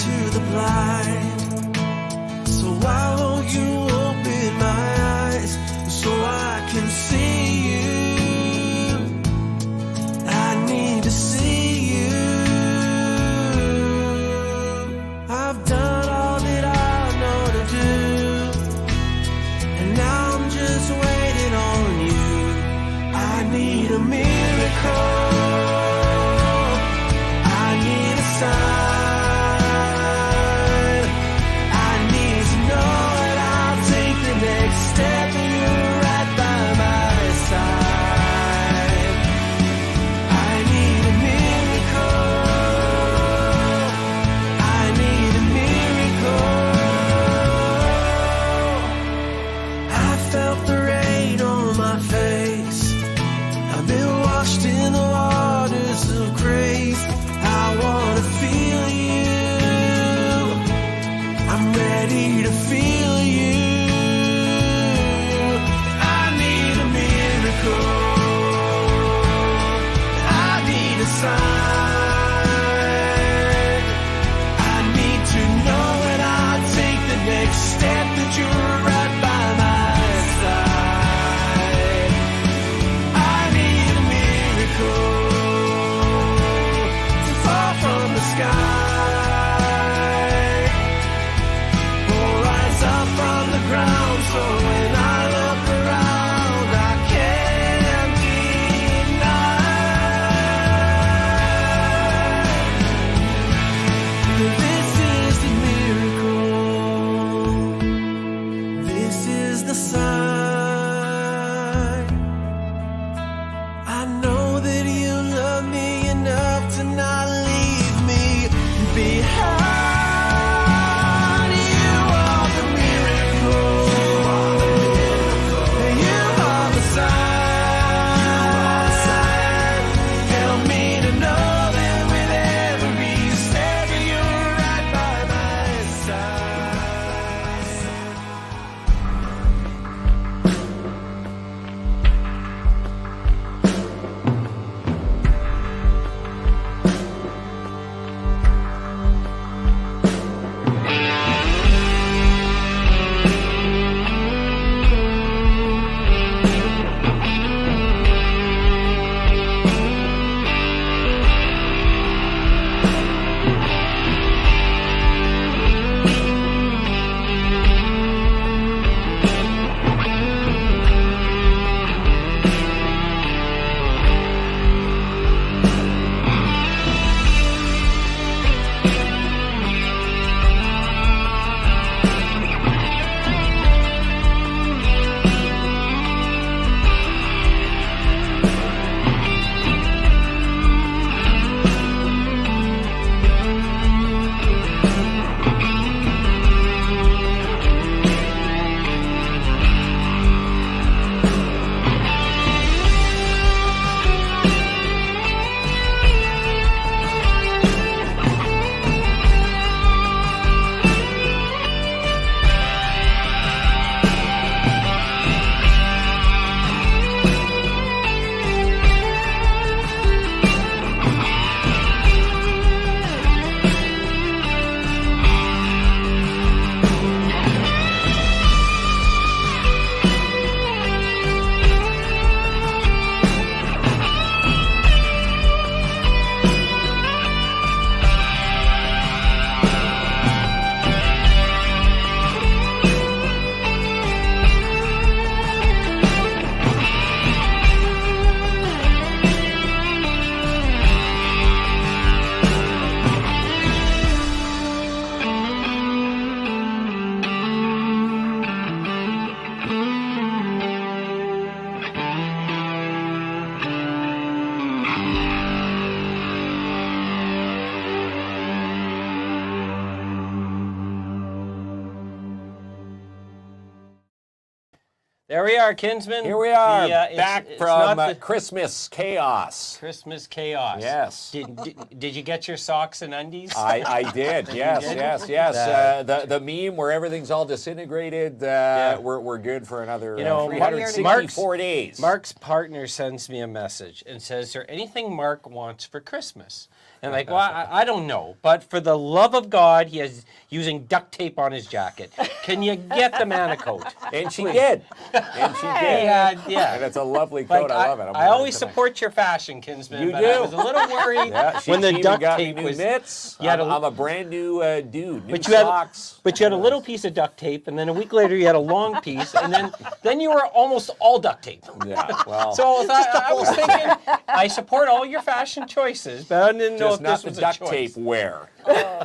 to the blind. So why won't you open my eyes so I can see you? I need to see you. I've done all that I know to do, and now I'm just waiting on you. I need a miracle. I need a sign. Step, you're right by my side. I need a miracle. I need a miracle. I felt the rain on my face. I've been washed in the waters of grace. I want to feel you. I'm ready to feel you. I need a sign. I need to know when I take the next step that you're right by my side. I need a miracle to fall from the sky or rise up from the ground, so when I look around I can't deny. This is the miracle. This is the sign. I know that you love me enough to not leave me behind. You are the miracle. You are the sign. Help me to know that with every step you're right by my side. There we are, Kinsman. Here we are, it's back not from the Christmas chaos. Christmas chaos. Yes. Did you get your socks and undies? I did. Yes, yes. The meme where everything's all disintegrated. We're good for another 364 days. Mark's partner sends me a message and says, "Is there anything Mark wants for Christmas?" And like, well, I don't know. But for the love of God, he is using duct tape on his jacket. Can you get the man a coat? And she did. And she did. Yeah. And it's a lovely coat. I love it. I always support your fashion, Kinsman. You but do. I was a little worried when the she duct got tape me was. new mitts. You had I'm a brand new dude. New But you had, socks. but you had a little piece of duct tape, and then a week later you had a long piece, and then you were almost all duct tape. Yeah. Well. So I was thinking, I support all your fashion choices, but I didn't know if this was a choice. Just not the duct tape wear.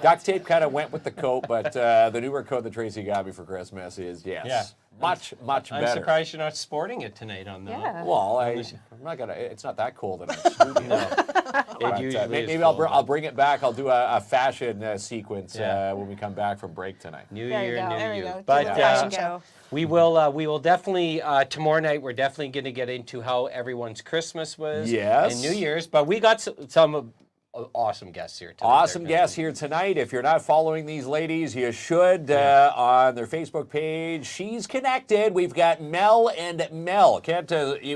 Duct tape kind of went with the coat, but the newer coat that Tracy got me for Christmas is much better. I'm surprised you're not sporting it tonight on the. Yeah. Well, I'm not gonna. It's not that cold in our studio. But, maybe I'll bring it back. I'll do a fashion sequence when we come back from break tonight. New There you year, go. new There you. you go. But Do a fashion show. we will definitely tomorrow night. We're definitely going to get into how everyone's Christmas was and New Year's. But we got some awesome guests here tonight. Awesome guests here tonight. If you're not following these ladies, you should on their Facebook page. She's connected. We've got Mel and Mel.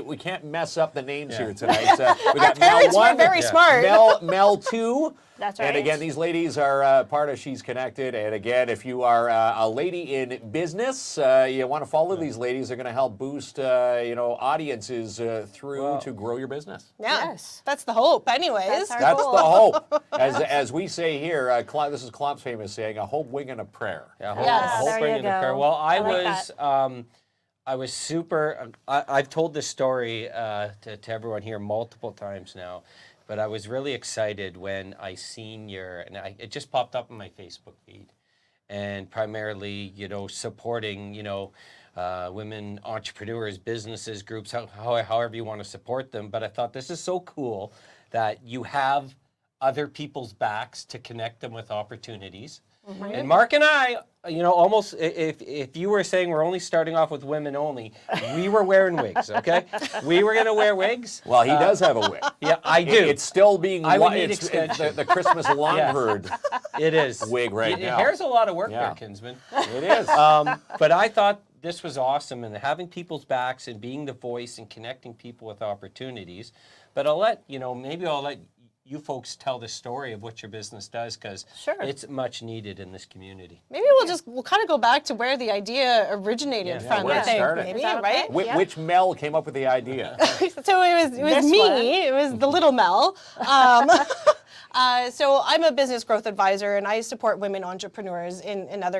We can't mess up the names here tonight. We got Mel Parents 1, were very smart. Mel 2. That's right. And again, these ladies are part of She's Connected. And again, if you are a lady in business, you want to follow these ladies. They're going to help boost, audiences through to grow your business. Yeah. Yes. That's the hope, anyways. That's the hope. As we say here, this is Klomp's famous saying, a hope, wing, and a prayer. Yeah, Yes. hope There bringing you the prayer. go. Well, I was super. I've told this story to everyone here multiple times now, but I was really excited when I seen it just popped up on my Facebook feed, and primarily, supporting, women entrepreneurs, businesses, groups, however you want to support them. But I thought this is so cool that you have other people's backs to connect them with opportunities. Mm-hmm. And Mark and I, almost, if you were saying we're only starting off with women only, we were wearing wigs, okay? We were going to wear wigs. Well, he does have a wig. Yeah, I do. It's still being I would need it's extension. the Christmas long herd It is. wig right now. Hair's a lot of work there, Kinsman. It is. But I thought this was awesome, and having people's backs and being the voice and connecting people with opportunities. But maybe I'll let you folks tell the story of what your business does, because it's much needed in this community. Maybe we'll kind of go back to where the idea originated from. where I it think, started. maybe, right? Which Mel came up with the idea? So it was me. It was the little Mel. So I'm a business growth advisor, and I support women entrepreneurs in other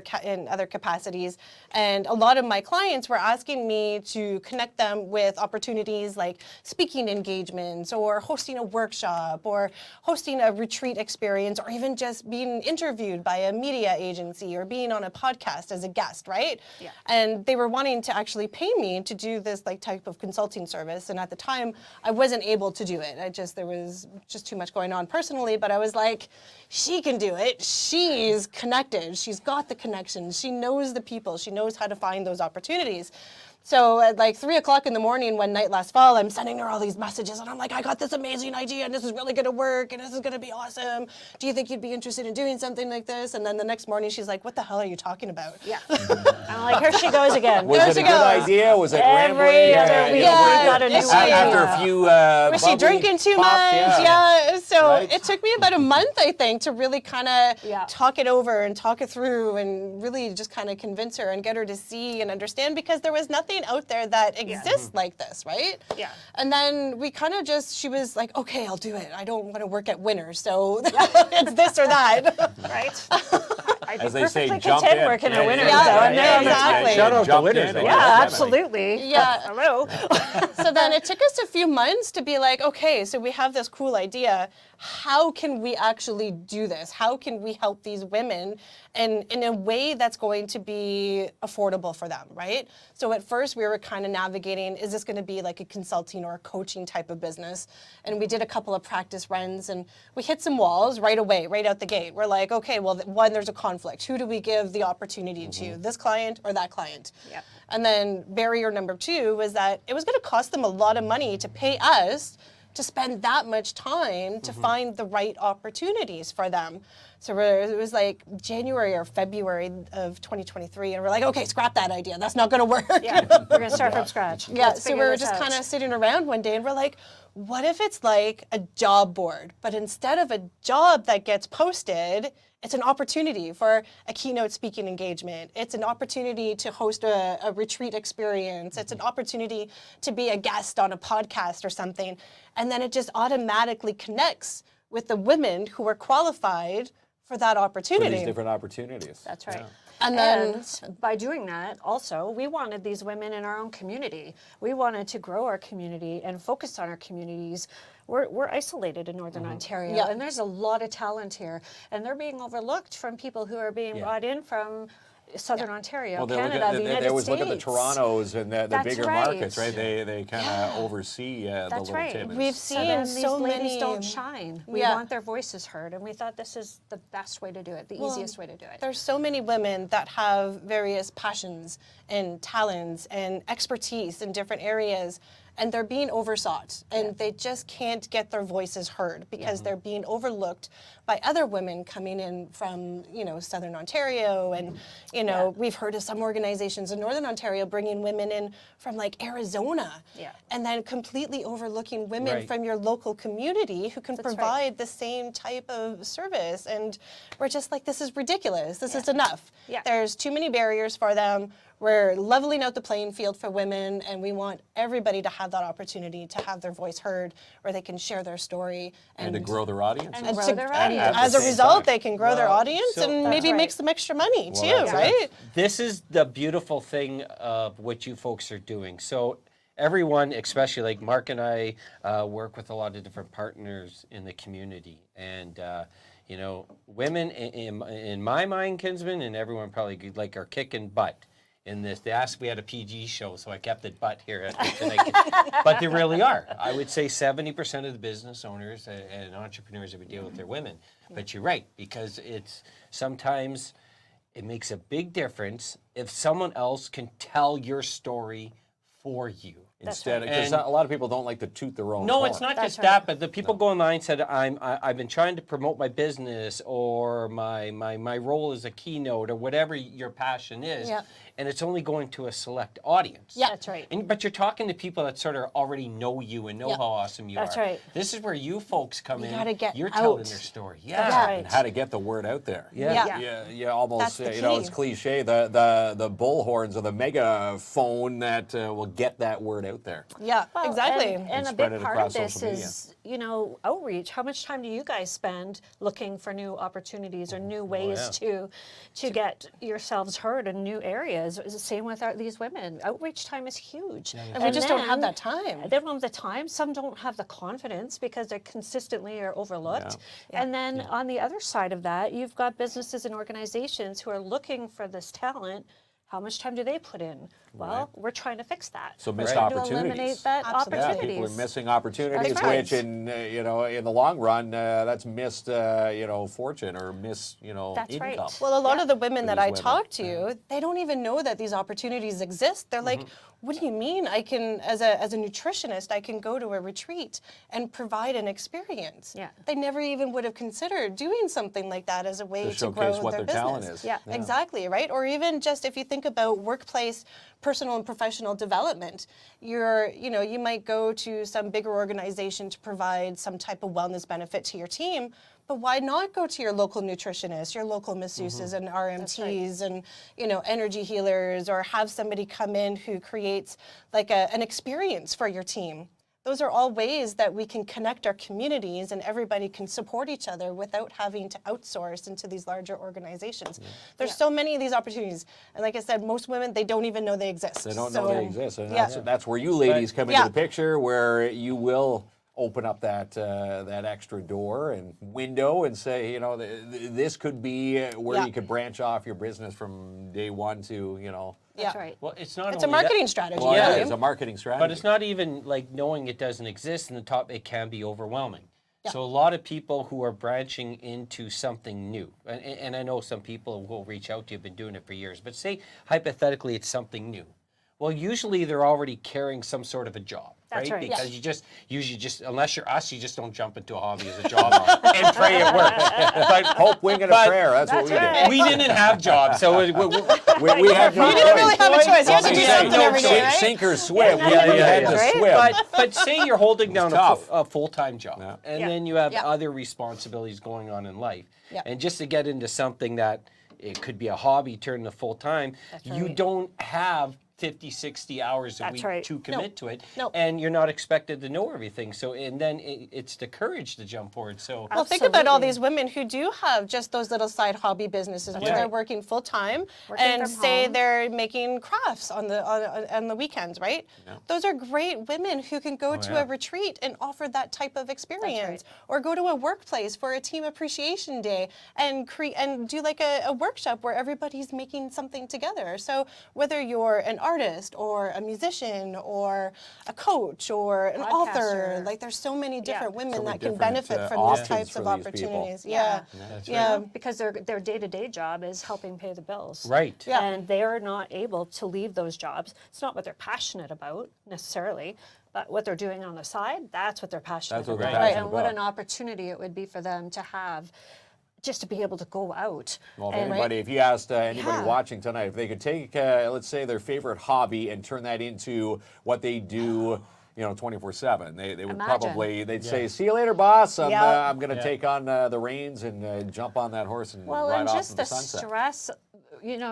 capacities. And a lot of my clients were asking me to connect them with opportunities like speaking engagements, or hosting a workshop, or hosting a retreat experience, or even just being interviewed by a media agency, or being on a podcast as a guest, right? Yeah. And they were wanting to actually pay me to do this type of consulting service. And at the time, I wasn't able to do it. There was just too much going on personally. But I was like, she can do it. She's connected. She's got the connections. She knows the people. She knows how to find those opportunities. So at 3 o'clock in the morning one night last fall, I'm sending her all these messages, and I'm like, I got this amazing idea, and this is really going to work, and this is going to be awesome. Do you think you'd be interested in doing something like this? And then the next morning, she's like, what the hell are you talking about? Yeah. I'm like, here she goes again. Was it a good idea? Was it rambling? After a few was she drinking too much? Yeah. So it took me about a month, I think, to really kind of talk it over and talk it through, and really just kind of convince her and get her to see and understand, because there was nothing out there that exists like this, right? Yeah. And then we kind of she was like, okay, I'll do it. I don't want to work at Winners, so it's this or that. Right. As they say, perfectly jump content in. working at Winners, Yeah, though. I'm there on the exactly. time. Shout out to Jumped Winners, in though. and Yeah, definitely. absolutely. Yeah. Hello. So then it took us a few months to be like, okay, so we have this cool idea. How can we actually do this? How can we help these women in a way that's going to be affordable for them, right? So at first we were kind of navigating, is this going to be like a consulting or a coaching type of business? And we did a couple of practice runs, and we hit some walls right away, right out the gate. We're like, okay, well, one, there's a conflict. Who do we give the opportunity to, this client or that client? Yep. And then barrier number 2 was that it was going to cost them a lot of money to pay us to spend that much time to find the right opportunities for them. So it was like January or February of 2023, and we're like, okay, scrap that idea. That's not going to work. Yeah, we're going to start from scratch. Yeah, Let's so we figure were this just out. kind of sitting around one day, and we're like, what if it's like a job board, but instead of a job that gets posted, it's an opportunity for a keynote speaking engagement. It's an opportunity to host a retreat experience. It's an opportunity to be a guest on a podcast or something. And then it just automatically connects with the women who are qualified for that For opportunity. these different opportunities. That's right. And then by doing that, also, we wanted these women in our own community. We wanted to grow our community and focus on our communities. We're isolated in Northern Ontario, Yeah. and there's a lot of talent here. And they're being overlooked from people who are being brought in from Southern Ontario, Well, Canada, the United they always States. look at the Torontos and the That's bigger right. markets, right? They kind of oversee the That's little right. Timmins. we've And seen then so these ladies many. don't shine. We Yeah. want their voices heard, and we thought this is the best way to do it, the easiest way to do it. There's so many women that have various passions and talents and expertise in different areas, and they're being oversought, and they just can't get their voices heard because they're being overlooked by other women coming in from, Southern Ontario, and, we've heard of some organizations in Northern Ontario bringing women in from like Arizona, Yeah. and then completely overlooking women Right. from your local community who can That's right. provide the same type of service. And we're just like, this is ridiculous. This is enough. Yeah. There's too many barriers for them. We're leveling out the playing field for women, and we want everybody to have that opportunity to have their voice heard, where they can share their story. and to grow their audience. And and grow to- their and audience. as a At the same result, time. they can grow their Well, audience so- and maybe That's make right. some extra money too, that's right? This is the beautiful thing of what you folks are doing. So everyone, especially like Mark and I, work with a lot of different partners in the community, and women in my mind, Kinsman, and everyone probably like are kicking butt in this. They asked we had a PG show, so I kept it butt here tonight. But they really are. I would say 70% of the business owners and entrepreneurs that we deal with are women. But you're right, because it's sometimes it makes a big difference if someone else can tell your story for you. Instead, because And- a lot of people don't like to toot their own No, horn. it's not That's just right. that, but the people go online and said, I've been trying to promote my business or my role as a keynote or whatever your passion is, Yeah. and it's only going to a select audience. Yeah. That's right. But you're talking to people that sort of already know you and know Yeah. how awesome you That's are. right. This is where you folks come You in. gotta get You're telling out. their story. That's Yeah. right. And how to get the word out there. Yeah. Yeah. Yeah, almost. That's the It's key. cliche. The bullhorns or the megaphone that will get that word out there. Yeah, Well, exactly. And a spread big it part of across this social media. is, outreach. How much time do you guys spend looking for new opportunities or new ways to get yourselves heard in new areas? It's the same with these women. Outreach time is huge. And we just don't have then that time. They don't have the time. Some don't have the confidence because they consistently are overlooked. And then on the other side of that, you've got businesses and organizations who are looking for this talent. How much time do they put in? Well, we're trying to fix that. So We're missed trying to opportunities. eliminate that Absolutely. Yeah, opportunities. people are missing opportunities, That's right. which in in the long run, that's missed fortune or missed That's income. right. Well, a lot of the women that these I women. talk to, they don't even know that these opportunities exist. They're like, what do you mean? I can, as a nutritionist, I can go to a retreat and provide an experience. Yeah. They never even would have considered doing something like that as a way to grow showcase what their their business. talent is. Yeah. Exactly, right? Or even just if you think about workplace, personal and professional development, you might go to some bigger organization to provide some type of wellness benefit to your team, but why not go to your local nutritionist, your local masseuses and RMTs and energy healers, or have somebody come in who creates like an experience for your team? Those are all ways that we can connect our communities and everybody can support each other without having to outsource into these larger organizations. There's so many of these opportunities. And like I said, most women, they don't even know they exist. They don't know they exist, and yeah. that's where you ladies come into Yeah. the picture, where you will open up that extra door and window and say, this could be where Yeah. you could branch off your business from day one to That's Yeah. right. Well, it's not It's a only that- marketing strategy. Well, Yeah. it is a marketing strategy. But it's not even like knowing it doesn't exist in the top, it can be overwhelming. So a lot of people who are branching into something new, and I know some people will reach out to you, have been doing it for years, but say hypothetically it's something new. Well, usually they're already carrying some sort of a job, That's right. Because you just, usually just, unless you're us, you just don't jump into a hobby as a job and pray it works. But hope, wing, and a but- prayer. That's what we That's do. right. we didn't have jobs, so We had no You didn't really choice. have a choice. You had to do Say, something every day, right? Sink or swim. Yeah, we had to right? swim. But say you're holding down tough. a full-time job, Yeah. and Yeah. then you have Yeah. other responsibilities going on in life. Yeah. And just to get into something that it could be a hobby turned to full-time, you right. don't have 50, 60 hours a That's week right. to commit to it, No. and you're not expected to know everything. So, and then it's the courage to jump forward. So, Well, think about all Absolutely. these women who do have just those little side hobby businesses where right. they're working full time Working and from say home. they're making crafts on the weekends, right? Those are great women who can go to yeah. a retreat and offer that type of experience, or go to a workplace for a team appreciation day and do like a workshop where everybody's making something together. So whether you're an artist or a musician or a coach or an author, Podcaster. like there's so many different women So many that can different, benefit from options these types for of these people. opportunities. Yeah. Yeah. Because their day-to-day job is helping pay the bills. right. Yeah. And they are not able to leave those jobs. It's not what they're passionate about necessarily, but what they're doing on the side, that's what they're passionate That's what they're about. passionate And what about. an opportunity it would be for them to have just to be able to go out. Well, if and anybody, if you asked anybody Yeah. watching tonight, if they could take, let's say, their favorite hobby and turn that into what they do, 24/7, they would Imagine. probably, they'd say, "See you later, boss. I'm, Yeah. I'm going to take on the reins and jump on that horse and Well, ride and off just in the the sunset." stress,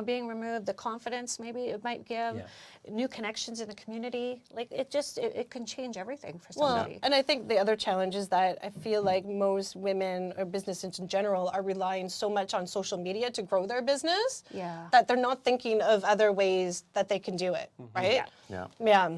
being removed, the confidence, maybe it might give new connections in the community. Like it can change everything for Well, somebody. and I think the other challenge is that I feel like most women or businesses in general are relying so much on social media to grow their business Yeah. that they're not thinking of other ways that they can do it, right? Yeah. Yeah.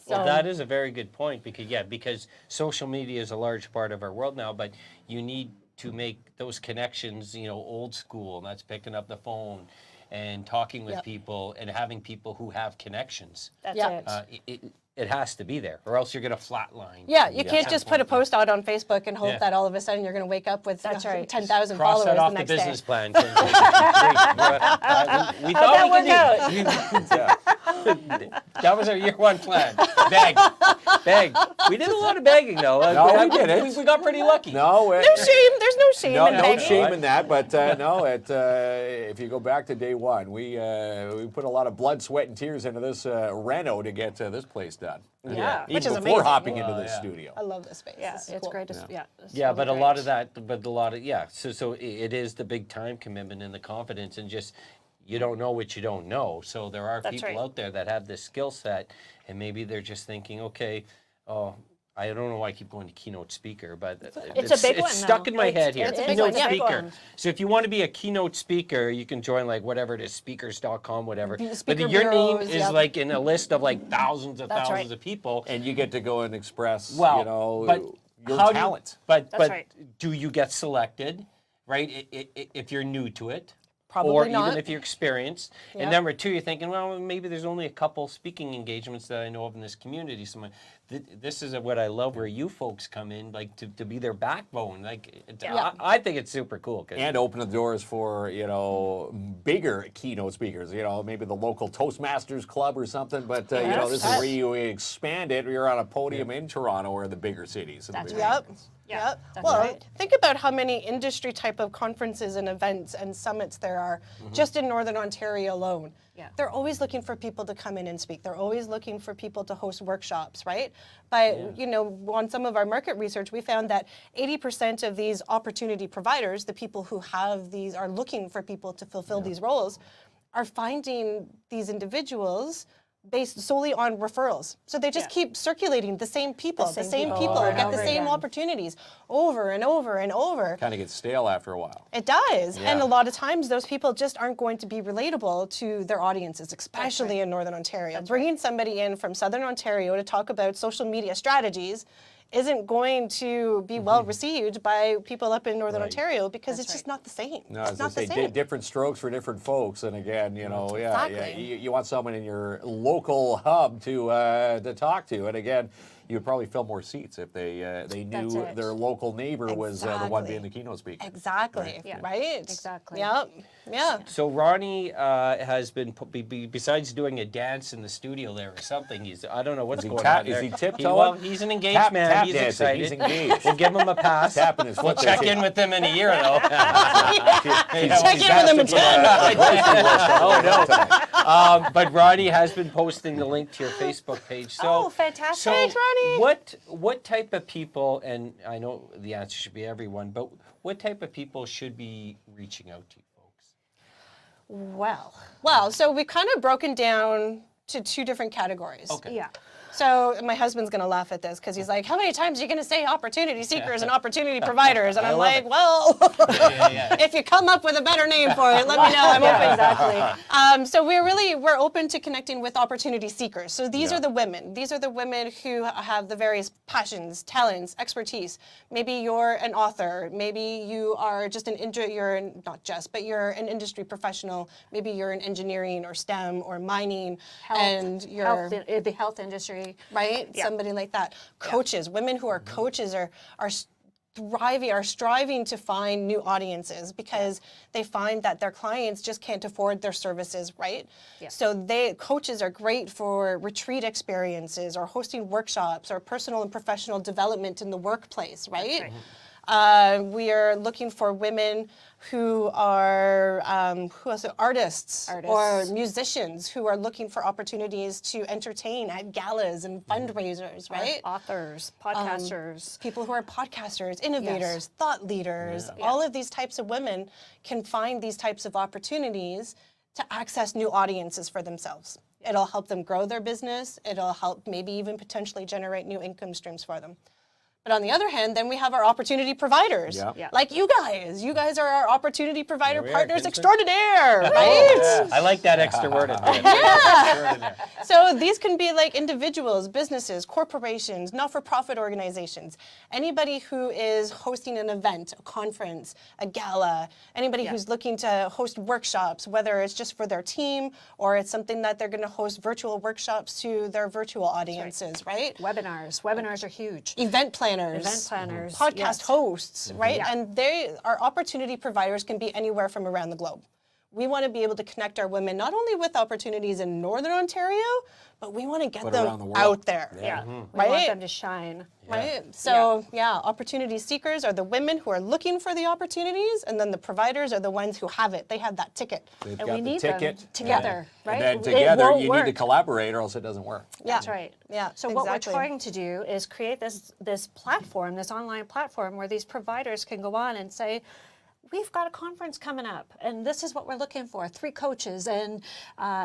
So, Well, that is a very good point because social media is a large part of our world now, but you need to make those connections, old school, and that's picking up the phone and talking with Yep. people and having people who have connections. That's Yeah. it. It has to be there, or else you're going to flatline. yeah, you can't just put a post out on Facebook and hope Yeah. that all of a sudden you're going to wake up with That's right. 10,000 Cross followers that off the the next business day. plan. Great. We thought that we could work do. That was our year one plan. Beg. We did a lot of begging though. No, we didn't. We got pretty lucky. No, No shame. There's no shame no, in no begging. shame in that, but no. If you go back to day one, we put a lot of blood, sweat, and tears into this reno to get this place done. Yeah. Even Which is before amazing. hopping into Well, this yeah. studio. I love this space. Yeah, This is it's cool. great. It's Yeah, really but a great. lot of that, so it is the big time commitment and the confidence and just you don't know what you don't know. So there are That's people right. out there that have this skill set and maybe they're just thinking, okay, I don't know why I keep going to keynote speaker, but It's a big one, It's stuck though. in my head here. it's a big Keynote one, yeah. Big speaker. one. So if you want to be a keynote speaker, you can join like whatever it is, speakers.com, whatever. But Speaker your name bureaus, is yep. like in a list of like thousands of That's thousands right. of people. And you get to go and express, Well, your how talent. But right. do you get selected, right? If you're new to it, Probably or not. even if you're experienced. Yeah. And number two, you're thinking, well, maybe there's only a couple speaking engagements that I know of in this community. So this is what I love, where you folks come in, like to be their backbone. Like I think it's super cool. 'Cause And open the doors for, bigger keynote speakers, maybe the local Toastmasters Club or something. But, this is where you expand it. You're on a podium in Toronto or the bigger cities. That's bigger right. cities. Yeah, Yep. that's Well, right. think about how many industry type of conferences and events and summits there are just in Northern Ontario alone. Yeah. They're always looking for people to come in and speak. They're always looking for people to host workshops, right? But, on some of our market research, we found that 80% of these opportunity providers, the people who are looking for people to fulfill these roles, are finding these individuals based solely on referrals. So they just keep circulating the same people. The same people over and get the over same again. opportunities over and over and over. Kind of gets stale after a while. It does. And Yeah. a lot of times those people just aren't going to be relatable to their audiences, especially in Northern Ontario. Bringing somebody in from Southern Ontario to talk about social media strategies isn't going to be well received by people up in Northern Ontario because it's just not the same. No, it's as not I the say, same. different strokes for different folks. And again, Exactly. you want someone in your local hub to talk to. And again, you would probably fill more seats if they knew That's it. their local neighbor was the one Exactly. being the keynote speaker. Exactly. Yeah. Right. Exactly. Yep. Yeah. So Ronnie has been, besides doing a dance in the studio there or something, I don't know what's Is he going tap- on there. is he tiptoeing? Well, he's an engaged man. Tap He's dancing. excited. He's engaged. We'll give him a pass. Tapping his We'll foot. check in with him in a year, though. Check in with him in 10. Oh, no. But Ronnie has been posting the link to your Facebook page. So, Oh, fantastic. So Thanks, Ronnie. what type of people, and I know the answer should be everyone, but what type of people should be reaching out to you folks? Well, so we've kind of broken down to 2 different categories. Okay. Yeah. So my husband's gonna laugh at this because he's like, "How many times are you gonna say opportunity seekers and opportunity providers?" And I'm like, "Well, if you come up with a better name for it, let me know. I'm open." Exactly. So we're open to connecting with opportunity seekers. So these are the women. These are the women who have the various passions, talents, expertise. Maybe you're an author. Maybe you are just you're an industry professional. Maybe you're in engineering or STEM or mining, and you're the health industry. right? Yeah. Somebody like that. Coaches, women who are coaches are thriving, are striving to find new audiences because they find that their clients just can't afford their services, right? Yeah. So coaches are great for retreat experiences or hosting workshops or personal and professional development in the workplace, right? We are looking for women who are artists or musicians who are looking for opportunities to entertain at galas and fundraisers, right? Authors, podcasters. People who are podcasters, innovators, thought leaders, all of these types of women can find these types of opportunities to access new audiences for themselves. It'll help them grow their business. It'll help maybe even potentially generate new income streams for them. But on the other hand, then we have our opportunity providers, like you guys. You guys are our opportunity provider partners KINZ. extraordinaire, right? I like that extra word in there. So these can be like individuals, businesses, corporations, not-for-profit organizations, anybody who is hosting an event, a conference, a gala, anybody who's looking to host workshops, whether it's just for their team or it's something that they're going to host virtual workshops to their virtual audiences, right? Webinars. Webinars are huge. Event planners, podcast yes. hosts, right? Yeah. And our opportunity providers can be anywhere from around the globe. We want to be able to connect our women not only with opportunities in Northern Ontario, but we want to get around them the world. out there. Yeah. We want Right? them to shine. Right? So opportunity seekers are the women who are looking for the opportunities, and then the providers are the ones who have it. They have that ticket. They've And got we the need ticket them together, right? And then It together won't you need to work. collaborate or else it doesn't work. Yeah. That's right. Yeah, So what we're exactly. trying to do is create this platform, this online platform where these providers can go on and say, we've got a conference coming up, and this is what we're looking for: 3 coaches, and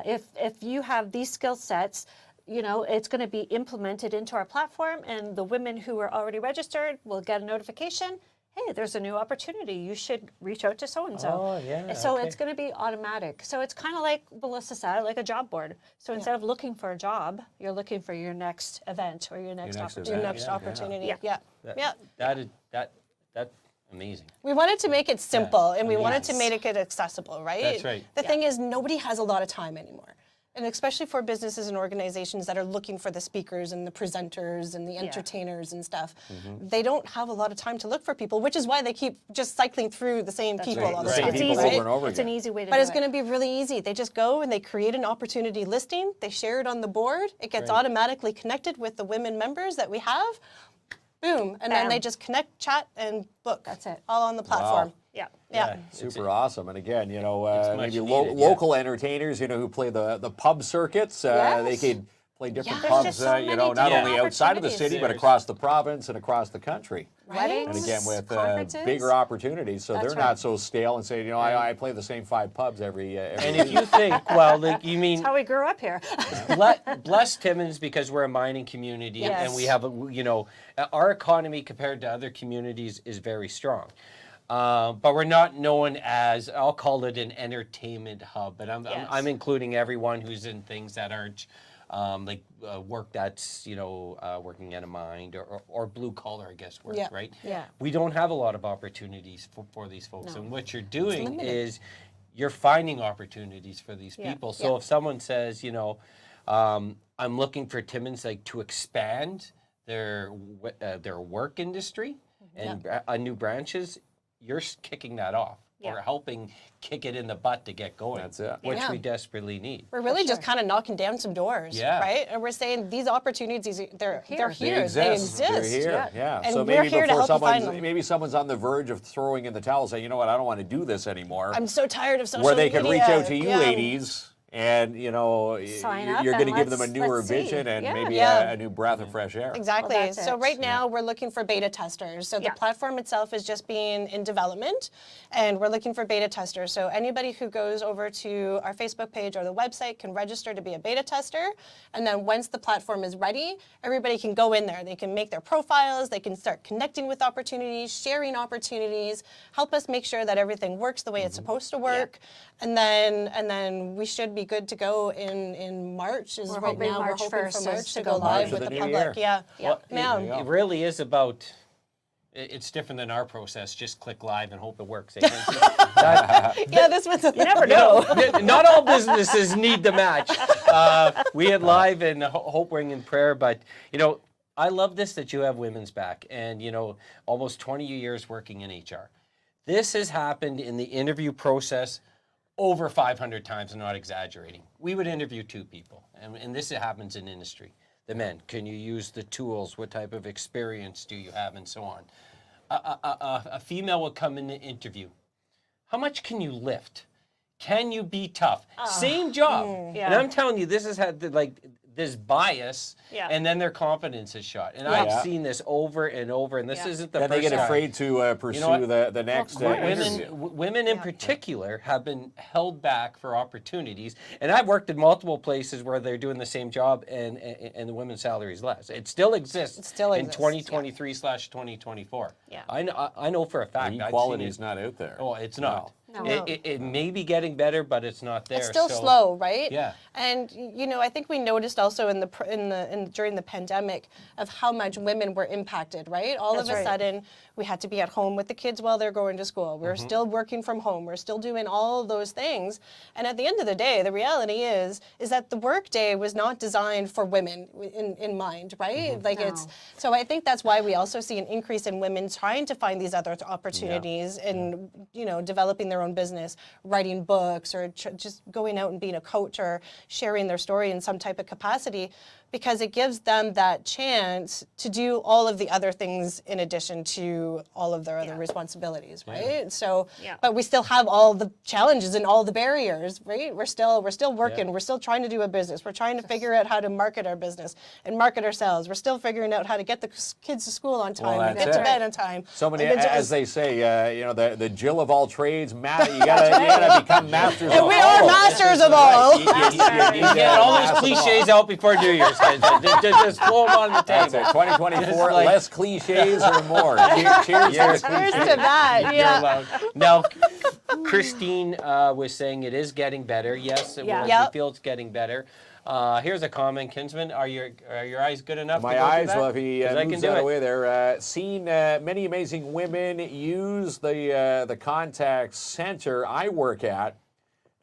if you have these skill sets, you know, it's going to be implemented into our platform, and the women who are already registered will get a notification. Hey, there's a new opportunity. You should reach out to so-and-so. Oh, yeah, So okay. it's going to be automatic. So it's kind of like Melissa said, like a job board. So instead of looking for a job, you're looking for your next event or your next next opportunity. Your event. next Yeah. opportunity. Yeah. That's amazing. We wanted to make it simple, and we wanted to Yes. make it accessible, right? That's right. The thing is, nobody has a lot of time anymore. And especially for businesses and organizations that are looking for the speakers and the presenters and the entertainers and stuff, they don't have a lot of time to look for people, which is why they keep just cycling through the same people right. all the Same time. It's people easy. over and over It's an again. easy way to But do it's it. going to be really easy. They just go and they create an opportunity listing, they share it on the board, it gets automatically connected with the women members that we have, boom, and then Bam. they just connect, chat, and book. That's it. All on the platform. Yeah. Yeah. Super awesome. And again, you know, much maybe needed, yeah. local entertainers, you know, who play the pub circuits, they Yes. could play different There's pubs, just so you know, many not different only outside of the city, but opportunities. across the province and across the country. Weddings, And again, with conferences. bigger opportunities, so That's they're right. not so stale and saying, you know, I play the same 5 pubs every And week. if you think, well, like, you mean That's how we grew up here. bless Timmins because we're a mining community and we have, you know, our economy compared to other communities is very strong. But we're not known as, I'll call it an entertainment hub, but I'm including everyone who's in things that aren't work that's, you know, working at a mine or blue collar, I guess, work, right? Yeah. We don't have a lot of opportunities for these folks. And what you're doing is you're finding opportunities for these people. So if someone says, you know, I'm looking for Timmins like to expand their work industry and new branches, you're kicking that off. Yeah. Or helping kick it in the butt to get going. That's it. Which Yeah. we desperately need. We're really just kind of knocking down some doors, Yeah. right? And we're saying these opportunities, they're here. They exist. They're here. Yeah. And So we're maybe here to before help you find them. maybe someone's on the verge of throwing in the towel, saying, you know what, I don't want to do this anymore. I'm so tired of social Where they media. can reach out to you, Yeah. ladies. And, you know, Sign up you're going to and give them a newer let's see. vision and Yeah. maybe Yeah. a new breath of fresh air. Exactly. Well, that's So it. right now we're looking for beta testers. So the Yeah. platform itself is just being in development, and we're looking for beta testers. So anybody who goes over to our Facebook page or the website can register to be a beta tester. And then once the platform is ready, everybody can go in there. They can make their profiles. They can start connecting with opportunities, sharing opportunities, help us make sure that everything works the way it's supposed to work. And then we should be good to go in March. Is We're right hoping now March we're hoping 1st for is March to to go go live. live March with of the the new public. year. Yeah. Well, Yeah. it really is about. It's different than our process. Just click live and hope it works. Yeah, this one's You never know. Not all businesses need the match. We had live and hope, ring, and prayer, but I love this that you have women's back, and almost 20 years working in HR. This has happened in the interview process over 500 times. I'm not exaggerating. We would interview 2 people, and this happens in industry. The men, can you use the tools? What type of experience do you have, and so on. A female will come in the interview. How much can you lift? Can you be tough? Same job. Yeah. And I'm telling you, this has had this bias, Yeah. and then their confidence is shot. And Yeah. I've seen this over and over, and this Yeah. isn't the Then first they get time. afraid to pursue what? the next interview. Women in particular have been held back for opportunities, and I've worked in multiple places where they're doing the same job and the women's salary is less. It still exists. It still in exists, 2023/2024. Yeah. I know for a fact. I've seen Equality it. is not out there. Oh, it's not. No. It may be getting better, but it's not there. It's still so- slow, right? Yeah. And I think we noticed also during the pandemic of how much women were impacted, right? All That's of a right. sudden, we had to be at home with the kids while they're going to school. We're still working from home. We're still doing all of those things. And at the end of the day, the reality is that the workday was not designed for women in mind, right? So I think that's why we also see an increase in women trying to find these other opportunities and developing their own business, writing books, or just going out and being a coach or sharing their story in some type of capacity, because it gives them that chance to do all of the other things in addition to all of their other responsibilities, right? So, Yeah. but we still have all the challenges and all the barriers, right? We're still working. Yeah. We're still trying to do a business. We're trying to figure out how to market our business and market ourselves. We're still figuring out how to get the kids to school on time, and that's get to it. bed on time. So many, And as they say, the Jill of all trades. You gotta become masters. And of we all. are masters of all. You need Get all those master of all. cliches out before New Year's, kids. Just throw them on the That's table. it. 2024, Just like- less cliches or more. Cheers to the Cheers cliches. to that. You're Yeah. allowed. Now, Christine was saying it is getting better. Yes, Yeah. we Yep. feel it's getting better. Here's a comment, Kinsman. Are your eyes good enough? My to go through eyes, that? well, if he 'Cause I moves can do that it. away there. Seen many amazing women use the contact center I work at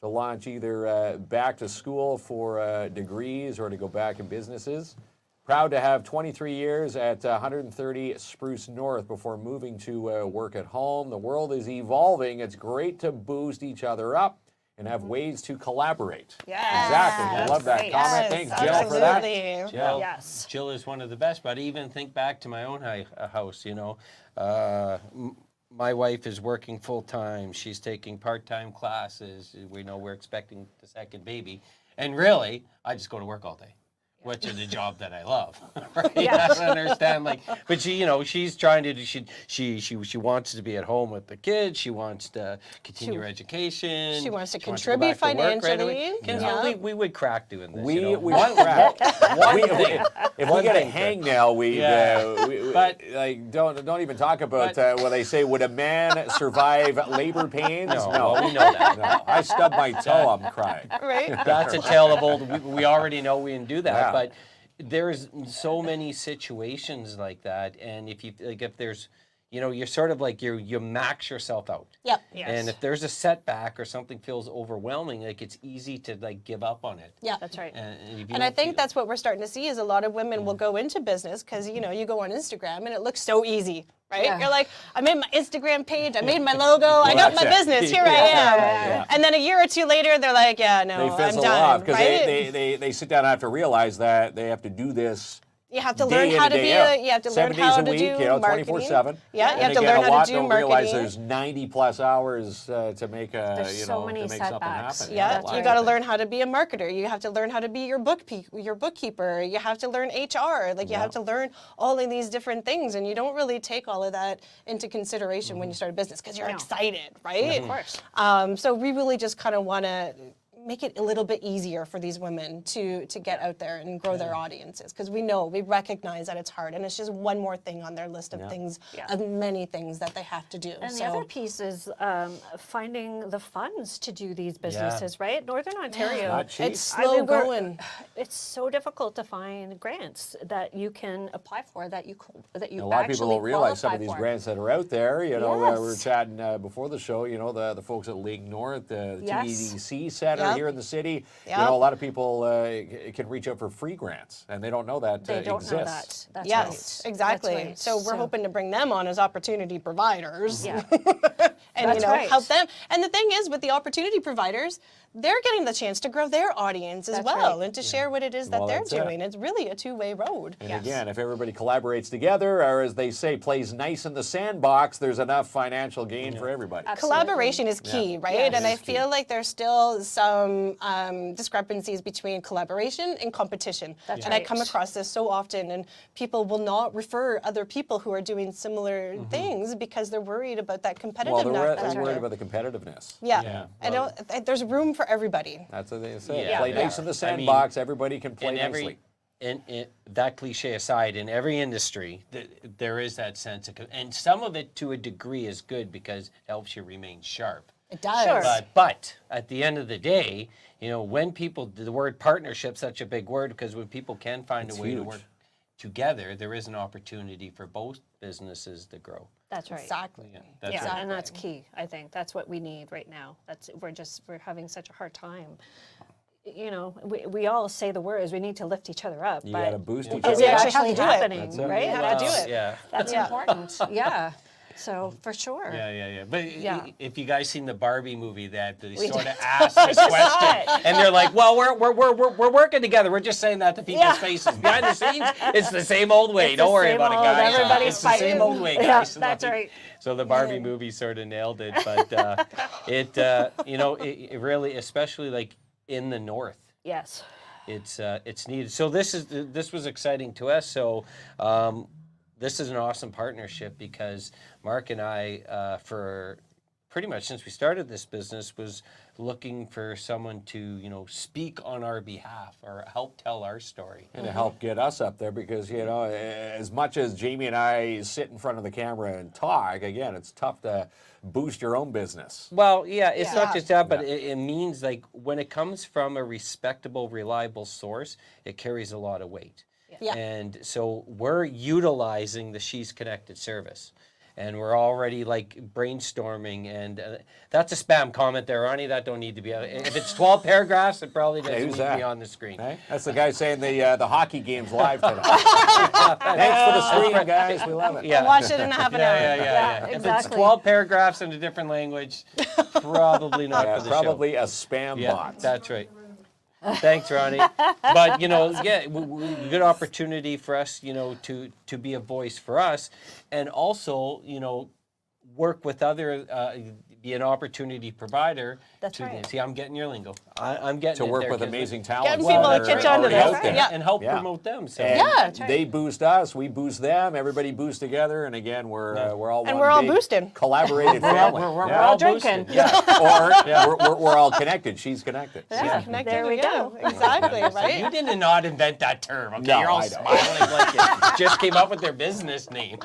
to launch either back to school for degrees or to go back in businesses. Proud to have 23 years at 130 Spruce North before moving to work at home. The world is evolving. It's great to boost each other up and have ways to collaborate. Yes. Exactly. I That's love that great. comment. Yes, Thanks, Jill, for that. absolutely. Jill, Yes. Jill is one of the best. But even think back to my own house. My wife is working full time. She's taking part-time classes. We know we're expecting the second baby, and really, I just go to work all day, which is a job that I love. Right? Yeah. I don't understand. But she's trying to. She wants to be at home with the kids. She wants to continue her education. She wants to go contribute back to work right away. financially. Kinsman, Yeah. we would crack doing this. We One- crack. thing. If One we get a thing, hangnail, we But- like don't even talk about But- what they say. Would a man survive labor pains? No, well, we know that. No. I stubbed my toe. I'm crying. Right? That's a tale of old. We already know we didn't do that, Yeah. but there's so many situations like that, and if there's, you know, you're sort of like you max yourself out. Yep. Yes. And if there's a setback or something feels overwhelming, like it's easy to like give up on it. Yeah. That's right. And, if you And I don't think feel- that's what we're starting to see is a lot of women will go into business because, you know, you go on Instagram and it looks so easy, right? Yeah. You're like, I made my Instagram page, I made my logo, I got that's my it. business, here I am. Yeah. And then a year or two later, they're like, yeah, no, They I'm fizzle done, off because right? they sit down and have to realize that they have to do this. You have to Day learn in how and to day be out. you have to 7 learn days how a to week, do you know, marketing. 24/7. Yeah, And you have to again, learn a how lot to do don't marketing. realize there's 90+ hours to make There's you so know, many to make something setbacks. happen. Yeah, That's you right. got to learn how to be a marketer. You have to learn how to be your bookkeeper. You have to learn HR. Like you have to learn all of these different things, and you don't really take all of that into consideration when you start a business because you're No. excited, right? Of course. So we really just kind of want to make it a little bit easier for these women to get out there and grow their audiences because we recognize that it's hard and it's just one more thing on their list of things of many things that they have to do. And so the other piece is finding the funds to do these businesses, right? Northern Not Ontario, cheap. it's slow going. it's so difficult to find grants that you can apply for that you A lot of people don't realize some of these grants that are out there. You know, we were Yes. chatting before the show. You know, the folks at Lake North, the Yes. TEDC Center Yep. here in the city. You Yep. know, a lot of people can reach out for free grants, and they don't know that They don't exists. know that. That's Yes, right. exactly. That's right. So we're hoping to bring them on as opportunity providers. Yeah. And That's right. help them. And the thing is with the opportunity providers, they're getting the chance to grow their audience as That's well right. and to share what it is that Well, they're that's it. doing. It's really a two-way road. And again, if everybody collaborates together, or as they say, plays nice in the sandbox, there's enough financial gain for everybody. Collaboration is key, right? Yes. And I It is key. feel like there's still some discrepancies between collaboration and competition. That's and I right. come across this so often, and people will not refer other people who are doing similar things because they're worried about that competitiveness. Well, they're factor. worried about the competitiveness. Yeah, there's room for everybody. That's what they say. Yeah. Play Yeah. nice in the I mean, sandbox. Everybody can play in every nicely. in that cliche aside, in every industry, there is that sense of, and some of it to a degree is good because it helps you remain sharp. It does. Sure. But at the end of the day, you know, when people, the word partnership's such a big word because when people can find It's a way to huge. work together, there is an opportunity for both businesses to grow. That's right. Exactly. That's Yeah, right. and that's key. I think that's what we need right now. We're having such a hard time. You know, we all say the words. We need to lift each other up. You but got to boost each is other. We it actually have actually to do it. happening? That's it. Right? You have to do it. Yeah. That's Yeah. important. Yeah. So for sure. Yeah. But Yeah. if you guys seen the Barbie movie, that they We sort did. of asked this saw question, it. and they're like, "Well, we're working together. We're just saying that to people's Yeah. faces. Behind the scenes, it's the same old way. It's Don't the worry same about it, old, guys. everybody's It's the same fighting. old way, Yeah, guys." that's right. So the Barbie movie sort of nailed it, but you know, it really, especially like in the north. Yes. It's needed. So this was exciting to us. So this is an awesome partnership because Mark and I, for pretty much since we started this business, was looking for someone to speak on our behalf or help tell our story. And to help get us up there because, you know, as much as Jamie and I sit in front of the camera and talk, again, it's tough to boost your own business. Well, yeah, it's Yeah. not just that, but it means like when it comes from a respectable, reliable source, it carries a lot of weight. Yeah. And so we're utilizing the She's Connected service. And we're already like brainstorming, and that's a spam comment there, Ronnie. That don't need to be. If it's 12 paragraphs, it probably doesn't who's need to that? be on the screen. Hey? That's the guy saying the hockey game's live tonight. Thanks for the stream, guys. We love it. Yeah. Watch it in a half an hour. Yeah. If it's exactly. 12 paragraphs in a different language, probably not Yeah, for the probably show. a spam Yeah, bot. that's right. Thanks, Ronnie. But good opportunity for us, to be a voice for us, and also, work with other, be an opportunity provider. That's right. See, I'm getting your lingo. I'm getting To it work there with 'cause amazing talent. Getting people to catch on to this. Yeah. and help Yeah. promote them. So. And Yeah. they boost us, we boost them, everybody boosts together, and again, we're all And one we're all big boosting. collaborated family. We're Yeah. all drinking. boosted. Yeah. Or we're all connected. She's connected. Yeah. Connected, There we yeah, go. Exactly, You right? did not invent that term, okay? No, You're all I don't. smiling like you just came up with their business name.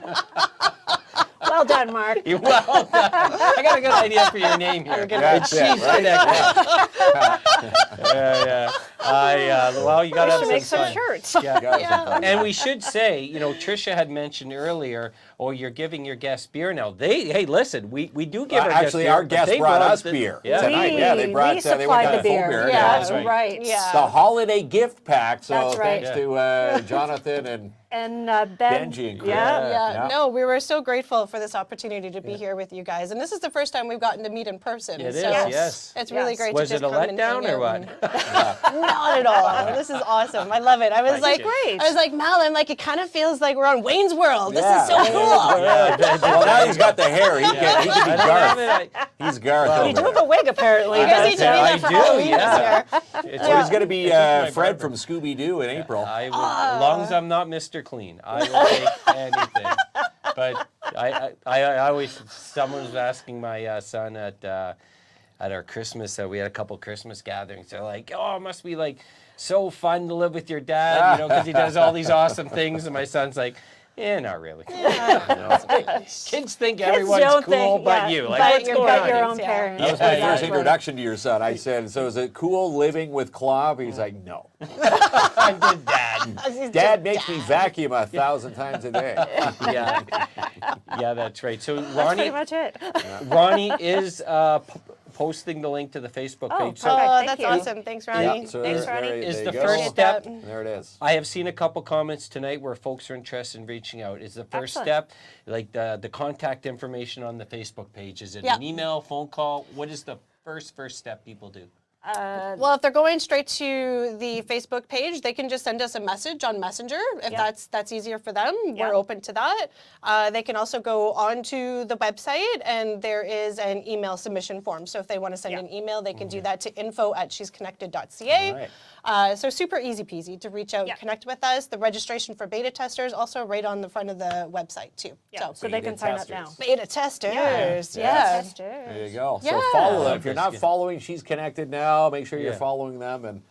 Well done, Mark. Well done. I got a good idea for your name here. That's It's it, She's right? Connected. Yeah. Well, you got to We have should make some some fun. shirts. invites. Yeah. Yeah. And we should say, you know, Tricia had mentioned earlier, oh, you're giving your guests beer now. Hey, listen, we do give our guests Actually, beer. our but guests they brought us the- beer Yeah. tonight. Yeah, they brought we they went supplied down the to full beer. Yeah, That's right. right. Yeah. the holiday gift pack. So That's right. thanks to Jonathan and And Benji and Chris. Yeah, no, we were so grateful for this opportunity to be here with you guys, and this is the first time we've gotten to meet in person. It is, so yes. it's really Yes. great Was to it just a come and letdown hang or out what? and- Not at all. This is awesome. I love it. I was like, great. I was like, Mal, I'm like, it kind of feels like we're on Wayne's World. This Yeah. is so cool. Well, now he's got the hair. He can be I don't have Garth. it. He's Garth. Well, over you do there. have a wig, apparently. You guys need to do I that for do, Halloween yeah. this year. It's So he's going to be my Fred barber. from Scooby-Doo in April. I will, as long as I'm not Mr. Clean, I will take anything. But I always, someone was asking my son at our Christmas, we had a couple Christmas gatherings. They're like, oh, it must be like so fun to live with your dad, you know, because he does all these awesome things. And my son's like, yeah, not really. Kids think everyone's don't cool, think, but yeah, you. Like, but what's your, going but on? your here? own Yeah. parents. That was my first Exactly. introduction to your son. I said, so is it cool living with Klomp? He's like, no. I did Dad. Dad makes me vacuum 1,000 times a day. Yeah, yeah, that's right. So That's Ronnie, pretty much it. Ronnie is posting the link to the Facebook Oh, page. So perfect. Oh, Thank that's you. awesome. Thanks, Ronnie. Yeah. So Thanks, there- Ronnie. there is you the go. first step. There it is. I have seen a couple comments tonight where folks are interested in reaching out. Is the first Excellent. step like the contact information on the Facebook page? Is it Yeah. an email, phone call? What is the first step people do? Well, if they're going straight to the Facebook page, they can just send us a message on Messenger if that's easier for them. Yeah. We're open to that. They can also go onto the website, and there is an email submission form. So if they want to send an email, they can do that to info@shesconnected.ca. So super easy peasy to reach out Yeah. and connect with us. The registration for beta testers also right on the front of the website too. Yeah, so Beta they can sign up now. testers. Beta testers, Yeah. yeah. There you go. So Yeah. follow them. If you're That's not good. following She's Connected now, make sure you're Yeah. following them, and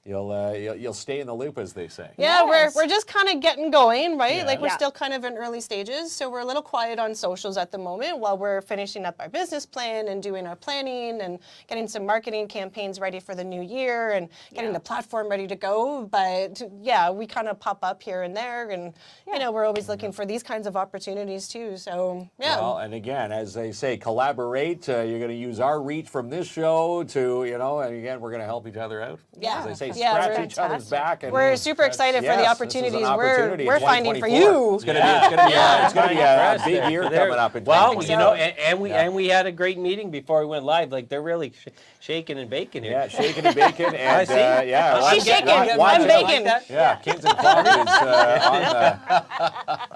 you'll stay in the loop, as they say. Yeah, Yes. we're just kind of getting going, right? Like we're Yeah. still kind of in early stages, so we're a little quiet on socials at the moment while we're finishing up our business plan and doing our planning and getting some marketing campaigns ready for the new year and getting the platform ready to go. But yeah, we kind of pop up here and there, and you know we're always looking for these kinds of opportunities too. So yeah. Well, and again, as they say, collaborate. You're going to use our reach from this show to, and again, we're going to help each other out. Yeah. As they say, Yeah, scratch we're each other's back. And We're super excited for the Yes, this is an opportunities opportunity in we're finding for 2024. you. It's going to be a big year There- coming up in Well, 2024. and we had a great meeting before we went live. Like they're really shaking and baking here. Yeah, shaking and bacon, and see. yeah, She's shaking. I'm watch baking. out. Yeah, KINZ and KLOMP is on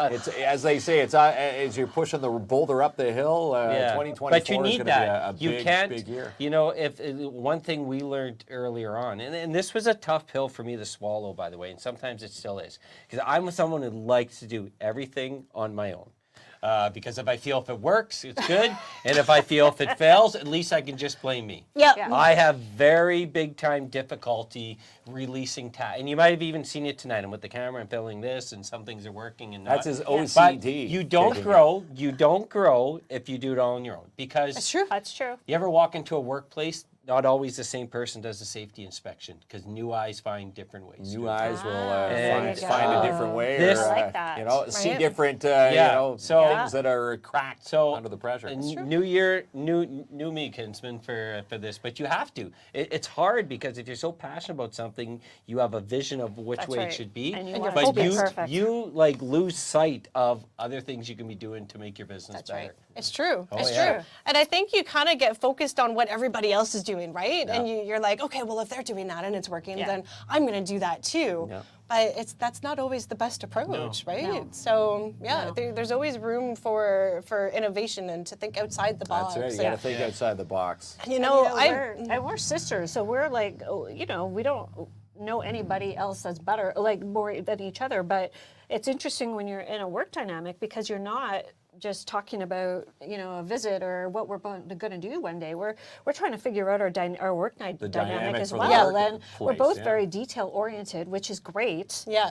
the. It's as they say. It's as you're pushing the boulder up the hill. 2024 But you is need going to that. be a You big, can't. big year. If one thing we learned earlier on, and this was a tough pill for me to swallow, by the way, and sometimes it still is, because I'm someone who likes to do everything on my own. Because if I feel if it works, it's good, and if I feel if it fails, at least I can just blame me. Yep. Yeah. I have very big time difficulty releasing tasks, and you might have even seen it tonight. I'm with the camera and filming this, and some things are working and not. That's his But OCD. you don't kicking grow. You don't grow if you do it all on your own. Because That's true. That's true. you ever walk into a workplace? Not always the same person does the safety inspection because new eyes find different ways. New eyes will there you find go. a different way. This- or, I like that. see Right. different, so- things that are cracked So under the pressure. New year, new me, Kinsman, for this. But you have to. It's hard because if you're so passionate about something, you have a vision of which That's way right. it should be. And you And want your it to but be you perfect. you like lose sight of other things you can be doing to make your business That's better. right. It's true. It's yeah. true. And I think you kind of get focused on what everybody else is doing, right? And you're like, okay, well, if they're doing that and it's working, Yeah. then I'm going to do that too. Yeah. But that's not always the best approach, right? No. So yeah, there's always room for innovation and to think outside the box. That's right. You And, got to think outside the box. you know, we're sisters, so we're like, we don't know anybody else that's better, like more than each other. But it's interesting when you're in a work dynamic because you're not just talking about a visit or what we're going to do one day. We're trying to figure out our work dynamic dynamic as for the well, and we're workplace, both yeah. very detail oriented, which is great. yeah.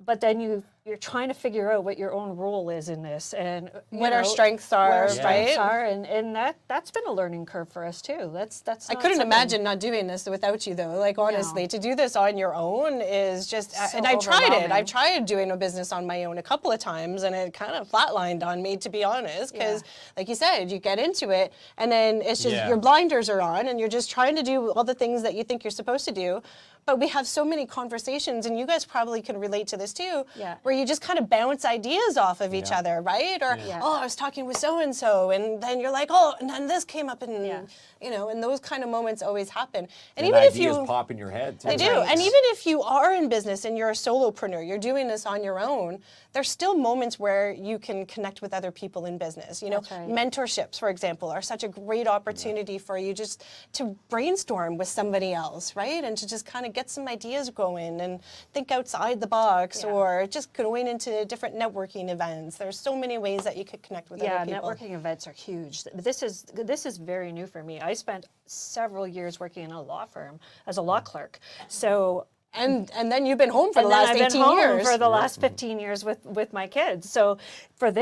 But then you you're trying to figure out what your own role is in this and What our strengths are, what our right? strengths are, and that's been a learning curve for us too. That's I not couldn't something- imagine not doing this without you, though. Like, honestly, to do this on your own is just, So and I've tried it. overwhelming. I've tried doing a business on my own a couple of times, and it kind of flatlined on me, to be honest, because, like you said, you get into it, and then it's just your blinders are on, and you're just trying to do all the things that you think you're supposed to do. But we have so many conversations, and you guys probably can relate to this too, where you just kind of bounce ideas off of each other, right? Or, oh, I was talking with so-and-so, and then you're like, oh, and then this came up, and, you know, and those kind of moments always happen. And even if ideas you... pop in your head, too. They do. And even if you are in business and you're a solopreneur, you're doing this on your own, there's still moments where you can connect with other people in business. You know, mentorships, for example, are such a great opportunity for you just to brainstorm with somebody else, right? And to just kind of get some ideas going and think outside the box, or just going into different networking events. There's so many ways that you could connect with other people. Networking events are huge. This is very new for me. I spent several years working in a law firm as a law clerk. So and then you've been home for the and then last I've 18 been home years. for the last 15 years with my kids. So for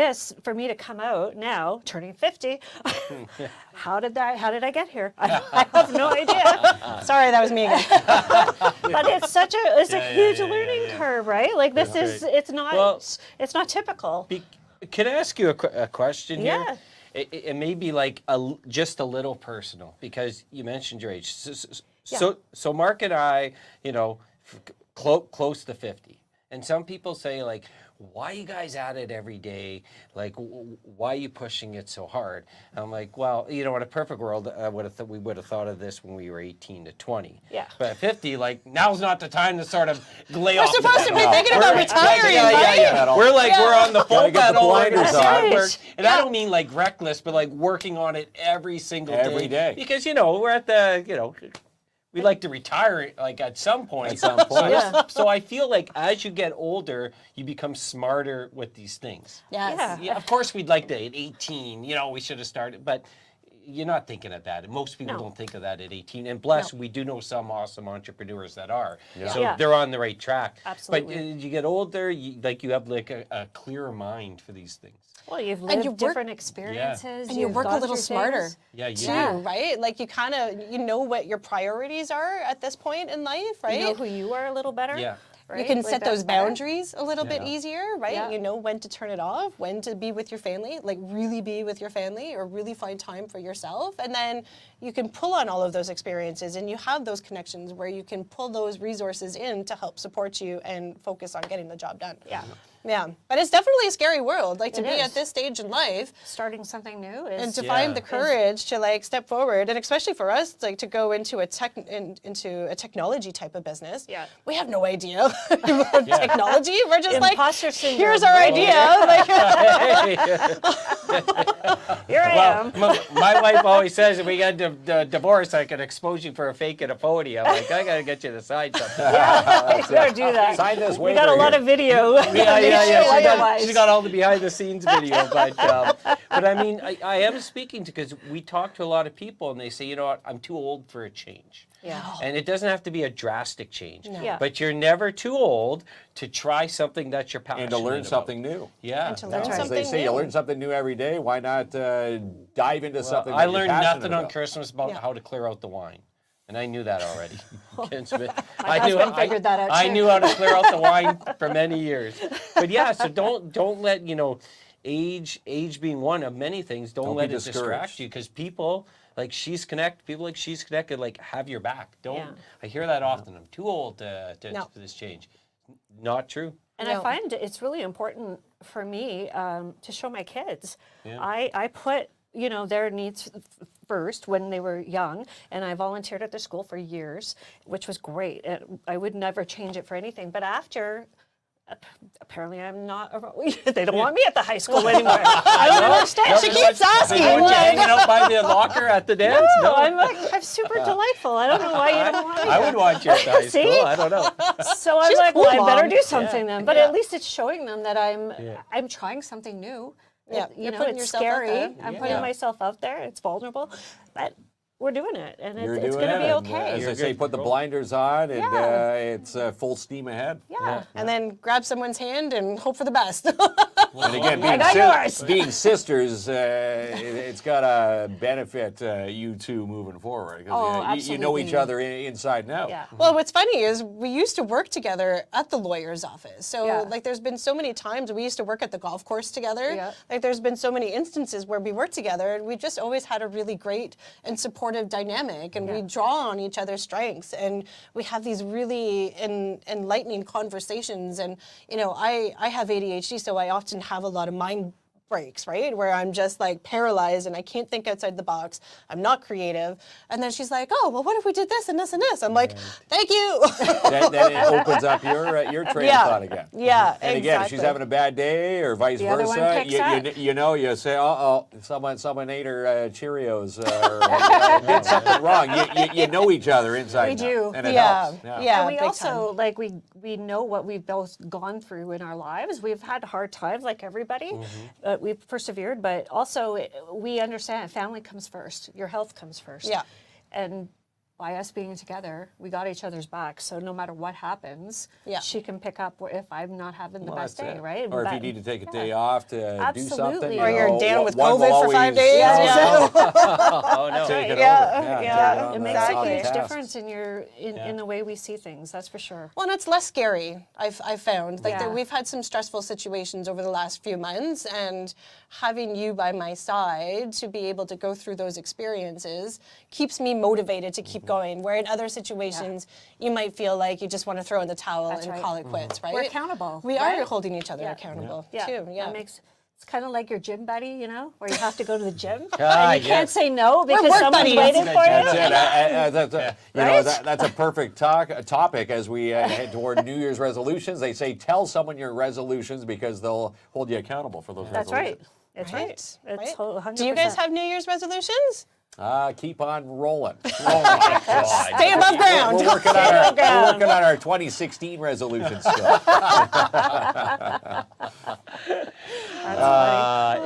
me to come out now, turning 50, how did I get here? I have no idea. Sorry, that was me again. But it's a huge learning curve, right? Like it's not typical. Can I ask you a question here? Yeah. It may be like just a little personal, because you mentioned your age. So Mark and I, you know, close to 50. And some people say, like, why you guys at it every day? Like, why are you pushing it so hard? And I'm like, well, you know, in a perfect world, we would have thought of this when we were 18 to 20. Yeah. But at 50, like, now's not the time to sort of lay We're off. supposed to be thinking about retiring, right? Yeah. We're like, we're on the full get the pedal. blinders on. Right. And I don't mean like reckless, but like working on it every single day. Because, you know, we're at the, you know, we like to retire like at some point. At some point. So I feel like as you get older, you become smarter with these things. Yes. Yeah, of course, we'd like to at 18, you know, we should have started, but you're not thinking of that. And most people don't think of that at 18. And bless, we do know some awesome entrepreneurs that are. So they're on the right track. Absolutely. But as you get older, you have like a clearer mind for these things. Well, you've lived different experiences. And you work a little smarter. Things. Too, right? Like you kind of, you know what your priorities are at this point in life, right? You know who you are a little better. Yeah. Right? You can Like set that's those better. boundaries a little bit easier, right? Yeah. You know when to turn it off, when to be with your family, like really be with your family, or really find time for yourself. And then you can pull on all of those experiences, and you have those connections where you can pull those resources in to help support you and focus on getting the job done. Yeah. Yeah, but it's definitely a scary world, like to be is. at this stage in life. Starting something new is And to find the courage to like step forward, and especially for us, like to go into a technology type of business. Yeah. We have no idea about technology. We're just Imposter like, syndrome. here's our idea. Like, Here I am. My wife always says if we got divorced, I could expose you for a fake at a podium. I'm like, I got to get you to sign something. Yeah, you better do that. Sign this We waiver got a lot here. of video. She's got all the behind the scenes video, but I mean, I am speaking to, because we talk to a lot of people and they say, you know what, I'm too old for a change. Yeah. And it doesn't have to be a drastic change. No. Yeah. But you're never too old to try something that you're passionate And to learn about. something new. Yeah. And to learn As something they say, new. you learn something new every day. Why not dive into something I that you're learned passionate nothing on about? Christmas about how to clear out the wine. And I knew that already. My husband figured that out, I too. knew how to clear out the wine for many years. But yeah, so don't let, you know, age being one of many things, don't let be it distract discouraged. you, because people like She's Connected like have your back. Don't. Yeah. I hear that often. I'm too old for this change. Not true. And I find it's really important for me to show my kids. Yeah. I put, you know, their needs first when they were young, and I volunteered at their school for years, which was great. I would never change it for anything. But after, apparently I'm not, they don't want me at the high school anymore. I don't understand. She keeps asking. They want you hanging out by the locker at the dance? No, I'm super delightful. I don't know why you don't want me. I would want you at the high See? school. I don't know. So I'm She's like, cool, well, I better Mom. do something then. But at least it's showing them that Yeah. I'm trying something new. Yeah, You you're know, putting it's yourself out scary. there. I'm Yeah. putting myself out there. It's vulnerable, but we're doing it, and You're it's doing going to it, be and, okay. as You're I say, good put the to roll. blinders on, and Yeah. it's full steam ahead. Yeah. And then grab someone's hand and hope for the best. And again, I got yours. being sisters, it's got to benefit you two moving forward. 'Cause, you know each absolutely. other inside and out. Yeah. Well, what's funny is we used to work together at the lawyer's office. So, Yeah. like, there's been so many times we used to work at the golf course together. Yeah. Like, there's been so many instances where we worked together, and we just always had a really great and supportive dynamic, and we draw on each other's strengths, and we have these really enlightening conversations. And, you know, I have ADHD, so I often have a lot of mind breaks, right? Where I'm just like paralyzed and I can't think outside the box. I'm not creative. And then she's like, oh, well, what if we did this and this and this? I'm like, thank you. Then it opens up your train of thought again. Yeah, And again, if she's having a bad day or vice The other one versa, picks up. you say, someone ate her Cheerios or did something wrong. You know each other inside We and do. out, and it Yeah, helps. yeah. And we big also like we know what we've both gone through in our lives. We've had hard times like everybody. We've persevered, but also we understand family comes first. Your health comes first. Yeah. And by us being together, we got each other's back. So no matter what happens, Yeah. she can pick up if I'm not having the Well, best that's day, it. right? Or if you But- need to take a yeah. day off to do something. Absolutely. Or you're down with one will COVID for 5 always days. Yeah. Oh no. Take it Yeah, over. yeah, take on It the- makes on a the huge tasks. difference in the way we see things. That's for sure. Well, and it's less scary, I've found. Like, Yeah. we've had some stressful situations over the last few months, and having you by my side to be able to go through those experiences keeps me motivated to keep going. Where in other situations, you might feel like you just want to throw in the towel That's and right. call it quits, right? We're accountable, We right? are holding each other Yeah. accountable, Yeah. too. Yeah. That makes it's kind of like your gym buddy, you know, where you have to go to the gym Ah, and you can't yes. say no because work someone's buddies. waiting for That's you. it. That's a perfect topic as we head toward New Year's resolutions. They say tell someone your resolutions because they'll hold you accountable for those That's right. resolutions. That's Right, right. right. It's 100%. Do you guys have New Year's resolutions? Keep on rolling. Oh my God. Stay above ground. We're working on our 2016 resolutions still.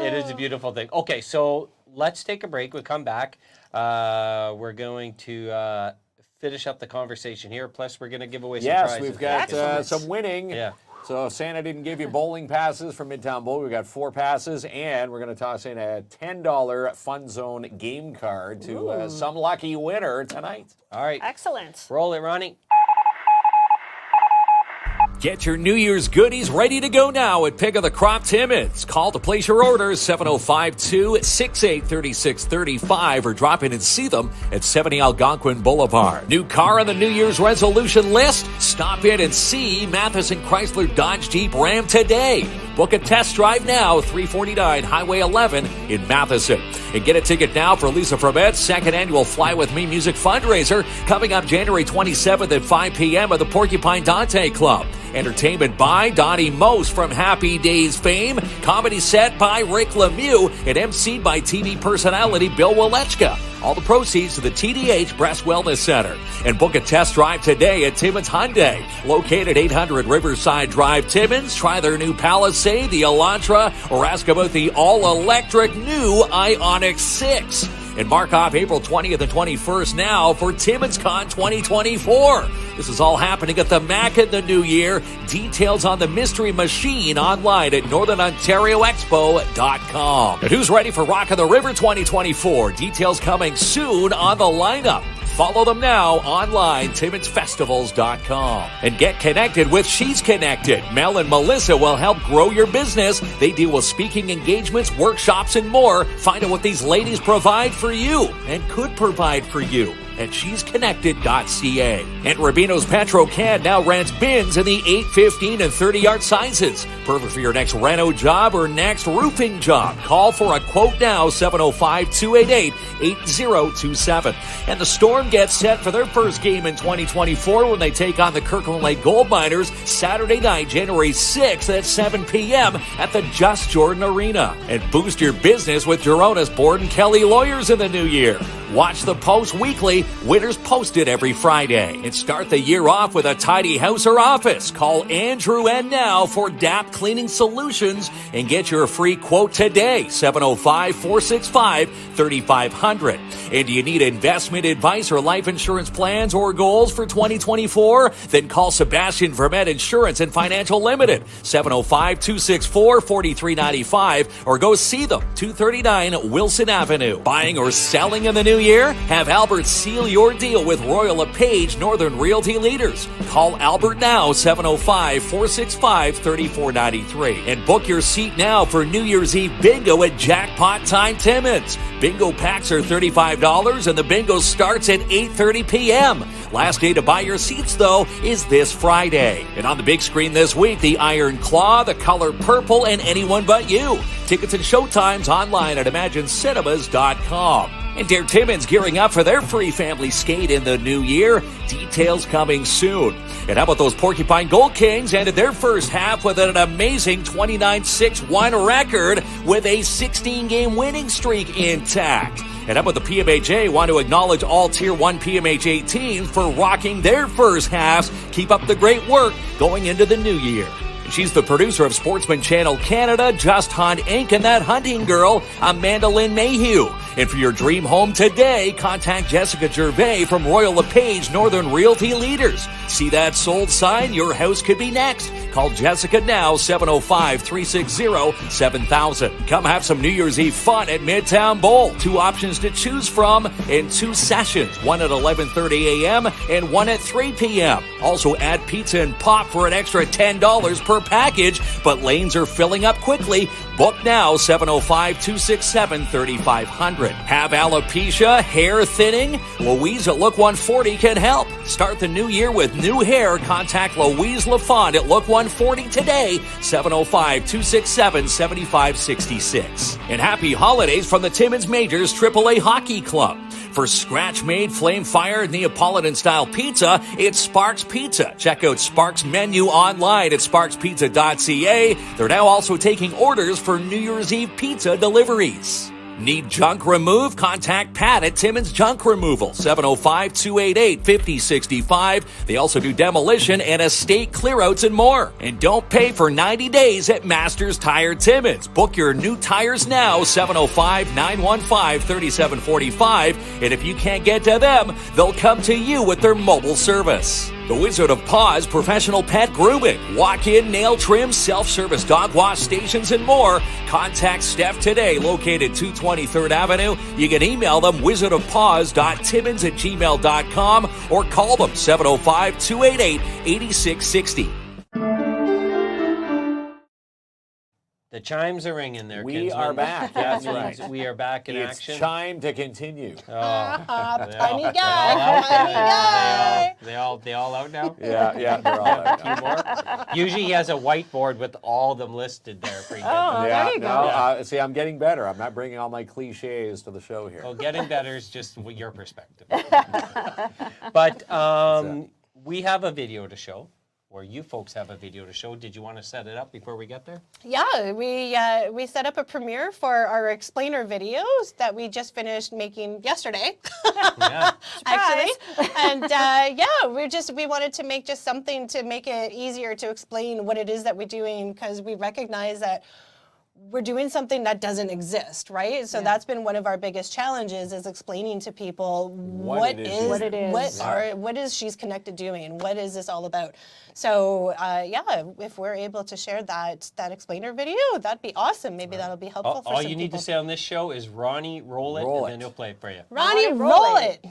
It is a beautiful thing. Okay, so let's take a break. We'll come back. We're going to finish up the conversation here. Plus, we're going to give away some Yes, prizes. we've got Excellent. some winning. Yeah. So if Santa didn't give you bowling passes from Midtown Bowl, we've got 4 passes, and we're going to toss in a $10 Fun Zone game card to some lucky winner tonight. All right. Excellent. Roll it, Ronnie. Get your New Year's goodies ready to go now at Pick of the Crop Timmins. Call to place your orders 705-268-3635 or drop in and see them at 70 Algonquin Boulevard. New car on the New Year's resolution list? Stop in and see Matheson Chrysler Dodge Jeep Ram today. Book a test drive now, 349 Highway 11 in Matheson. And get a ticket now for Lisa Framette's second annual Fly With Me music fundraiser coming up January 27th at 5 p.m. at the Porcupine Dante Club. Entertainment by Donnie Most from Happy Days fame, comedy set by Rick Lemieux, and emceed by TV personality Bill Walechka. All the proceeds to the TDH Breast Wellness Center. And book a test drive today at Timmins Hyundai. Located 800 Riverside Drive, Timmins. Try their new Palisade, the Elantra, or ask about the all-electric new Ioniq 6. And mark off April 20th and 21st now for Timmins Con 2024. This is all happening at the MAC in the new year. Details on the Mystery Machine online at northernontarioexpo.com. And who's ready for Rock of the River 2024? Details coming soon on the lineup. Follow them now online, TimminsFestivals.com. And get connected with She's Connected. Mel and Melissa will help grow your business. They deal with speaking engagements, workshops, and more. Find out what these ladies provide for you and could provide for you at she'sconnected.ca. And Rubino's Petro Can now rents bins in the 8, 15, and 30-yard sizes. Perfect for your next reno job or next roofing job. Call for a quote now, 705-288-8027. And the Storm gets set for their first game in 2024 when they take on the Kirkland Lake Gold Miners Saturday night, January 6th at 7 p.m. at the Just Jordan Arena. And boost your business with Gerona's Board and Kelly Lawyers in the new year. Watch the Post weekly Winners posted every Friday. And start the year off with a tidy house or office. Call Andrew and Now for DAP Cleaning Solutions and get your free quote today. 705-465-3500. And do you need investment advice or life insurance plans or goals for 2024? Then call Sebastian Vermet Insurance and Financial Limited. 705-264-4395 or go see them. 239 Wilson Avenue. Buying or selling in the new year? Have Albert seal your deal with Royal LePage Northern Realty Leaders. Call Albert now, 705-465-3493. And book your seat now for New Year's Eve bingo at Jackpot Time Timmins. Bingo packs are $35 and the bingo starts at 8:30 p.m. Last day to buy your seats, though, is this Friday. And on the big screen this week, the Iron Claw, the color purple, and Anyone But You. Tickets and showtimes online at ImagineCinemas.com. And Dare Timmins gearing up for their free family skate in the new year. Details coming soon. And how about those Porcupine Gold Kings ended their first half with an amazing 29-6-1 record with a 16-game winning streak intact. And how about the PMHA want to acknowledge all Tier 1 PMHA teams for rocking their first halves. Keep up the great work going into the new year. She's the producer of Sportsman Channel Canada, Just Hunt Inc., and That Hunting Girl, Amanda Lynn Mayhew. And for your dream home today, contact Jessica Gervais from Royal LePage Northern Realty Leaders. See that sold sign? Your house could be next. Call Jessica now, 705-360-7000. Come have some New Year's Eve fun at Midtown Bowl. 2 options to choose from in 2 sessions, one at 11:30 a.m. and one at 3 p.m. Also add pizza and pop for an extra $10 per package, but lanes are filling up quickly. Book now, 705-267-3500. Have alopecia, hair thinning? Louise at Look 140 can help. Start the new year with new hair. Contact Louise LaFond at Look 140 today, 705-267-7566. And happy holidays from the Timmins Majors AAA Hockey Club. For scratch-made, flame-fired, Neapolitan-style pizza, it's Sparks Pizza. Check out Sparks' menu online at sparkspizza.ca. They're now also taking orders for New Year's Eve pizza deliveries. Need junk removed? Contact Pat at Timmins Junk Removal, 705-288-5065. They also do demolition and estate clearouts and more. And don't pay for 90 days at Masters Tire Timmins. Book your new tires now, 705-915-3745. And if you can't get to them, they'll come to you with their mobile service. The Wizard of Paws Professional Pet Grooming. Walk-in, nail trim, self-service dog wash stations, and more. Contact Steph today, located 220 3rd Avenue. You can email them wizardofpaws.timmins@gmail.com or call them 705-288-8660. The chimes are ringing there, We Kinsman. are back. That's Right. right. We are back in It's action. time to continue. Funny guy. They all out now? Yeah, they're all out now. More? Usually he has a whiteboard with all of them listed there for you. Oh, Yeah, there you go. no, see, I'm getting better. I'm not bringing all my cliches to the show here. Well, getting better is just your perspective. But we have a video to show, or you folks have a video to show. Did you want to set it up before we get there? Yeah, we set up a premiere for our explainer videos that we just finished making yesterday. Yeah. Actually, and we wanted to make just something to make it easier to explain what it is that we're doing, because we recognize that we're doing something that doesn't exist, right? So that's been one of our biggest challenges, is explaining to people what is She's Connected doing? What is this all about? So if we're able to share that explainer video, that'd be awesome. Maybe that'll be helpful for All some you need to people. say on this show is, Ronnie, roll it, and then he'll play it for you. Ronnie, roll it.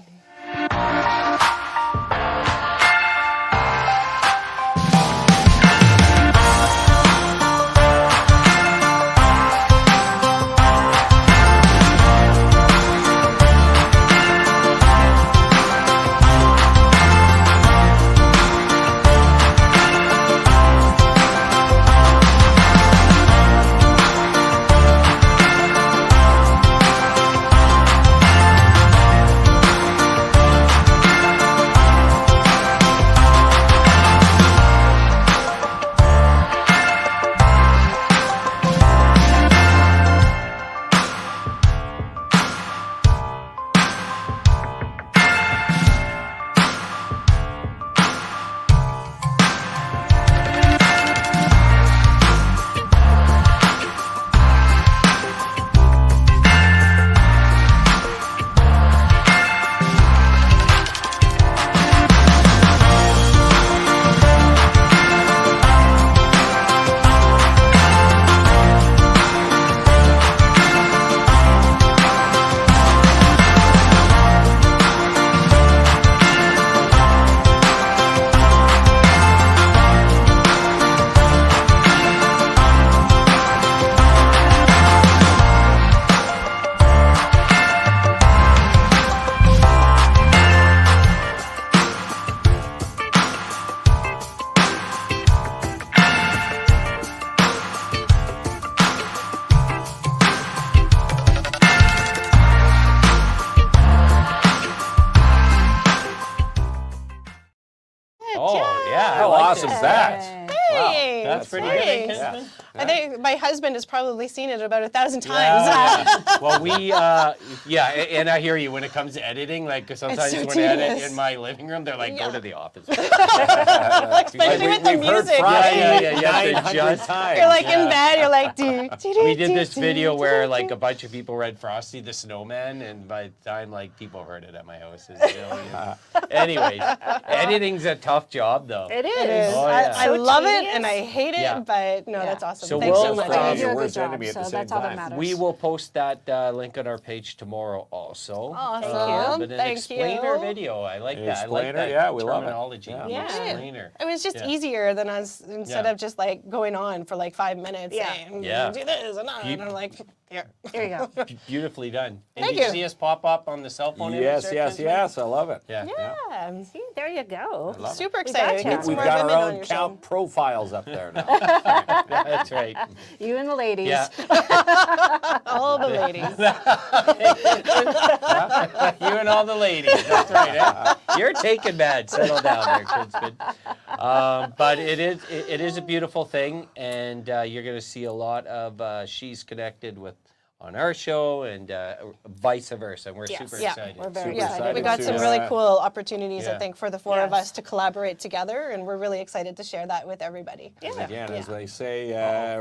Yeah. I How liked awesome it. is that? Hey, That's pretty good, thanks. Kinsman. I think my husband has probably seen it about 1,000 times. Yeah. Well, and I hear you when it comes to editing. Like sometimes so when I edit tedious. in my living room, they're like, "Go to the office." Especially with the We've heard music. Friday Yeah. 900 times. You're like in bed, you're like, We did this video where like a bunch of people read Frosty the Snowman, and by the time like people heard it at my house, it's anyways, editing's a tough job though. It is. It is. Oh, yeah. I So love it tedious. and I hate it, Yeah. but no, Yeah. that's awesome. So Thanks we'll- so much. Friends, You do your a good worst job, enemy at the so same that's all that time. matters. We will post that link on our page tomorrow also. Awesome. But an Thank explainer you. video. I like that. I like Explainer, that yeah, we love it. terminology. Yeah. An Yeah. Explainer. It was just Yeah. easier than us instead Yeah. of just like going on for like 5 minutes Yeah. saying, Yeah. do this and that. You- And I'm like, here. There you go. Beautifully done. And Thank did you you. see us pop up on the cell phone? Yes, image there, yes, Kinsman? yes. I love it. Yeah. Yeah. See, there you go. Super We excited. gotcha. Get some We've more got women our on own your count show. profiles up there now. That's right. You and the ladies. Yeah. All the ladies. You and all the ladies. That's right. Eh? You're taken bad. Settle down there, Kinsman. But it is a beautiful thing, and you're going to see a lot of She's Connected with on our show and vice versa. And we're Yes. super Yeah. excited. We're very Super Yeah, excited we got to, some really cool opportunities, Yeah. I think, for the four of Yes. us to collaborate together, and we're really excited to share that with everybody. Again, as they say,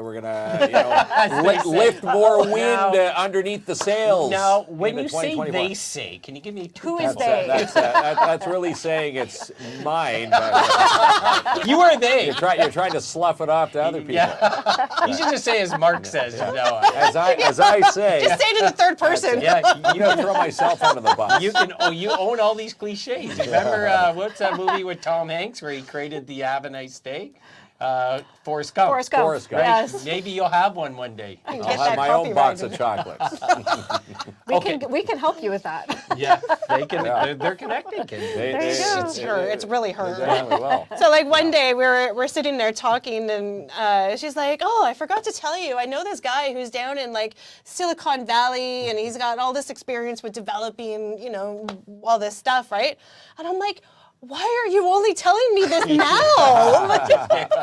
we're gonna lift more wind underneath the sails. Now, when into you say 2024. they say, can you give me two Who is pencils? they? That's really saying it's mine. But You are they. you're trying to slough it off to other people. Yeah. You should just say as Mark says from now on. As I say, Just say it in the third person. Yeah, you know, throw myself under the bus. you own all these cliches. Remember what's that movie with Tom Hanks where he created the Have a Nice Day? Forrest Gump. Forrest Gump. Forrest Gump. Yes. Maybe you'll have one day. Get I'll have that my own box of copyrighted. chocolates. We can help you with that. Yeah, they can. They're connected. Kids. There you go. It's her. It's really her. They definitely will. So like one day we're sitting there talking and she's like, oh, I forgot to tell you, I know this guy who's down in like Silicon Valley and he's got all this experience with developing, you know, all this stuff, right? And I'm like, why are you only telling me this now? Like,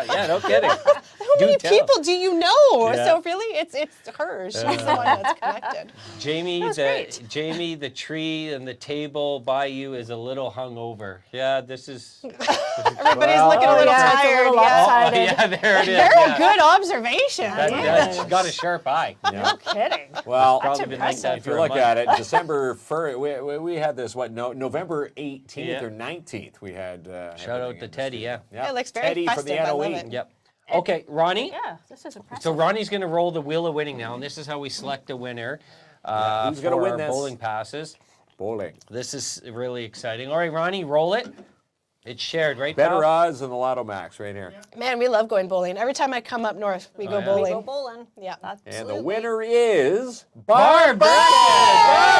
Yeah, no kidding. how many tell. people do you know? Yeah. So really, it's her. She's the one that's connected. Jamie, great. Jamie, the tree and the table by you is a little hungover. Yeah, this is. Everybody's looking a Oh, little yeah, it's a tired. little yeah. lopsided. Yeah, there it is. Very yeah. good observation. She's got a sharp eye. No kidding. Well, Probably been like that if for you a look month. at it, December 1st, we had this, November 18th Yeah. or 19th, we had. Shout out everything to in the Teddy, studio. yeah. It looks very Teddy from the festive. I love NOE. it. Yep. Okay, Ronnie. Yeah, this is impressive. So Ronnie's going to roll the wheel of winning now, and this is how we select a winner. Who's gonna for win our this? bowling passes. Bowling. This is really exciting. All right, Ronnie, roll it. It's shared, right? Better pal? odds than the Lotto Max right here. Man, we love going bowling. Every time I come up north, we go yeah? bowling. We go bowling. Yeah. And the winner is Barb.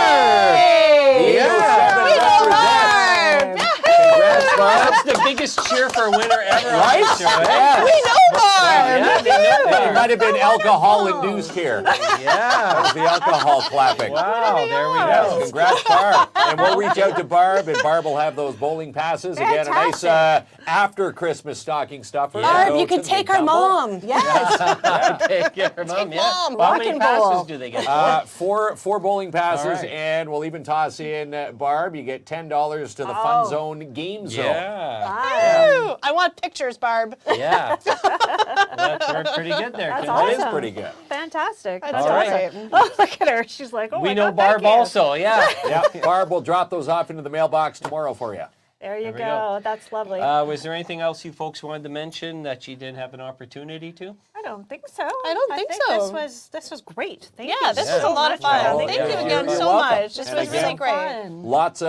Hey! Yeah. We go Represents. Barb! Congrats, Barb. That's the biggest cheer for a winner ever. on Right? the show, eh? Yeah. We know Barb! Yeah, they know It might have been alcohol induced here. That Yeah. was the alcohol clapping. Wow, there we Yes, go. congrats, Barb. And we'll reach out to Barb, and Barb will have those bowling passes. Again, a nice after Christmas stocking stuffer. Yeah. Barb, you can take our mom. Yes. Take care, Mom. Yeah. Mom, How rock many and passes roll. do they get? Four bowling passes, All right. and we'll even toss in, Barb, you get $10 to the Fun Zone Game Zone. Yeah. Woo! I want pictures, Barb. Yeah. That's pretty good there. That's Kinsman. That is Awesome. pretty good. Fantastic. That's That's All right. awesome. Oh, look at her. She's like, oh We my know God, thank Barb you. also, yeah. Yeah, Barb will drop those off into the mailbox tomorrow for you. There you we go. go. That's lovely. Was there anything else you folks wanted to mention that you didn't have an opportunity to? I don't think so. I don't think so. This was great. Thank Yeah, you. this so was a lot of much for fun. having Thank yeah, you yeah. again You're so welcome. much. This And was again- really great. Fun. Lots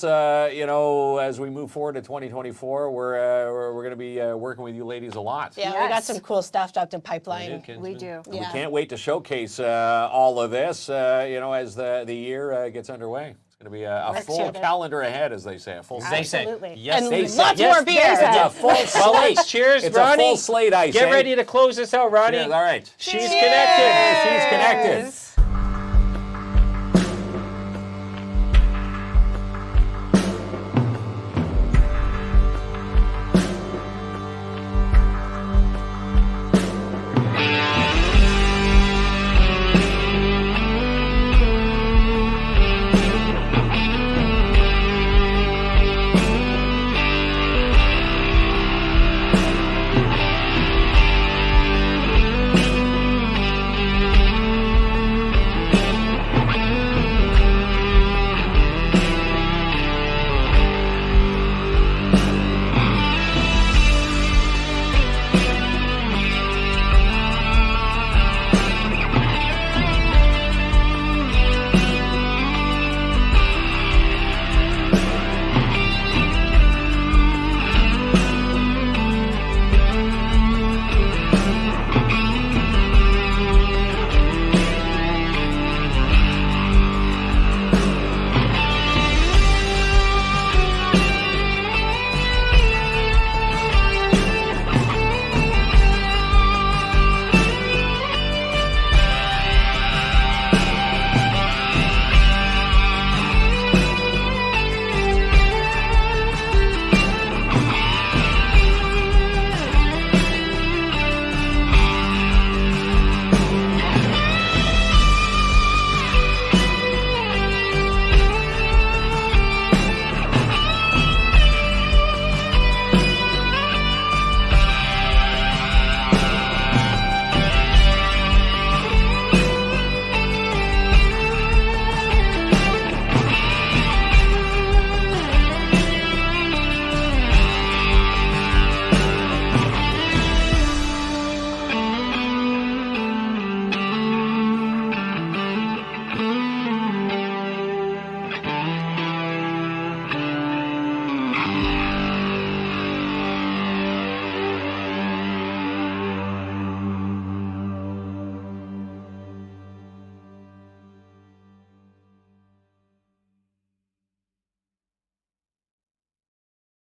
as we move forward to 2024, we're going to be working with you ladies a lot. Yeah, we got Yes. some cool stuff up in pipeline. We do. We Yeah. can't wait to showcase all of this, as the year gets underway. It's going to be a full excited. calendar ahead, as they say, a full They slate. say. Absolutely. Yes, And they say. lots Yes, more beer. It's a full Well, slate. let's cheers, It's Ronnie. a full slate, I say. Get ready to close this out, Ronnie. Cheers, all right. She's connected. She's connected.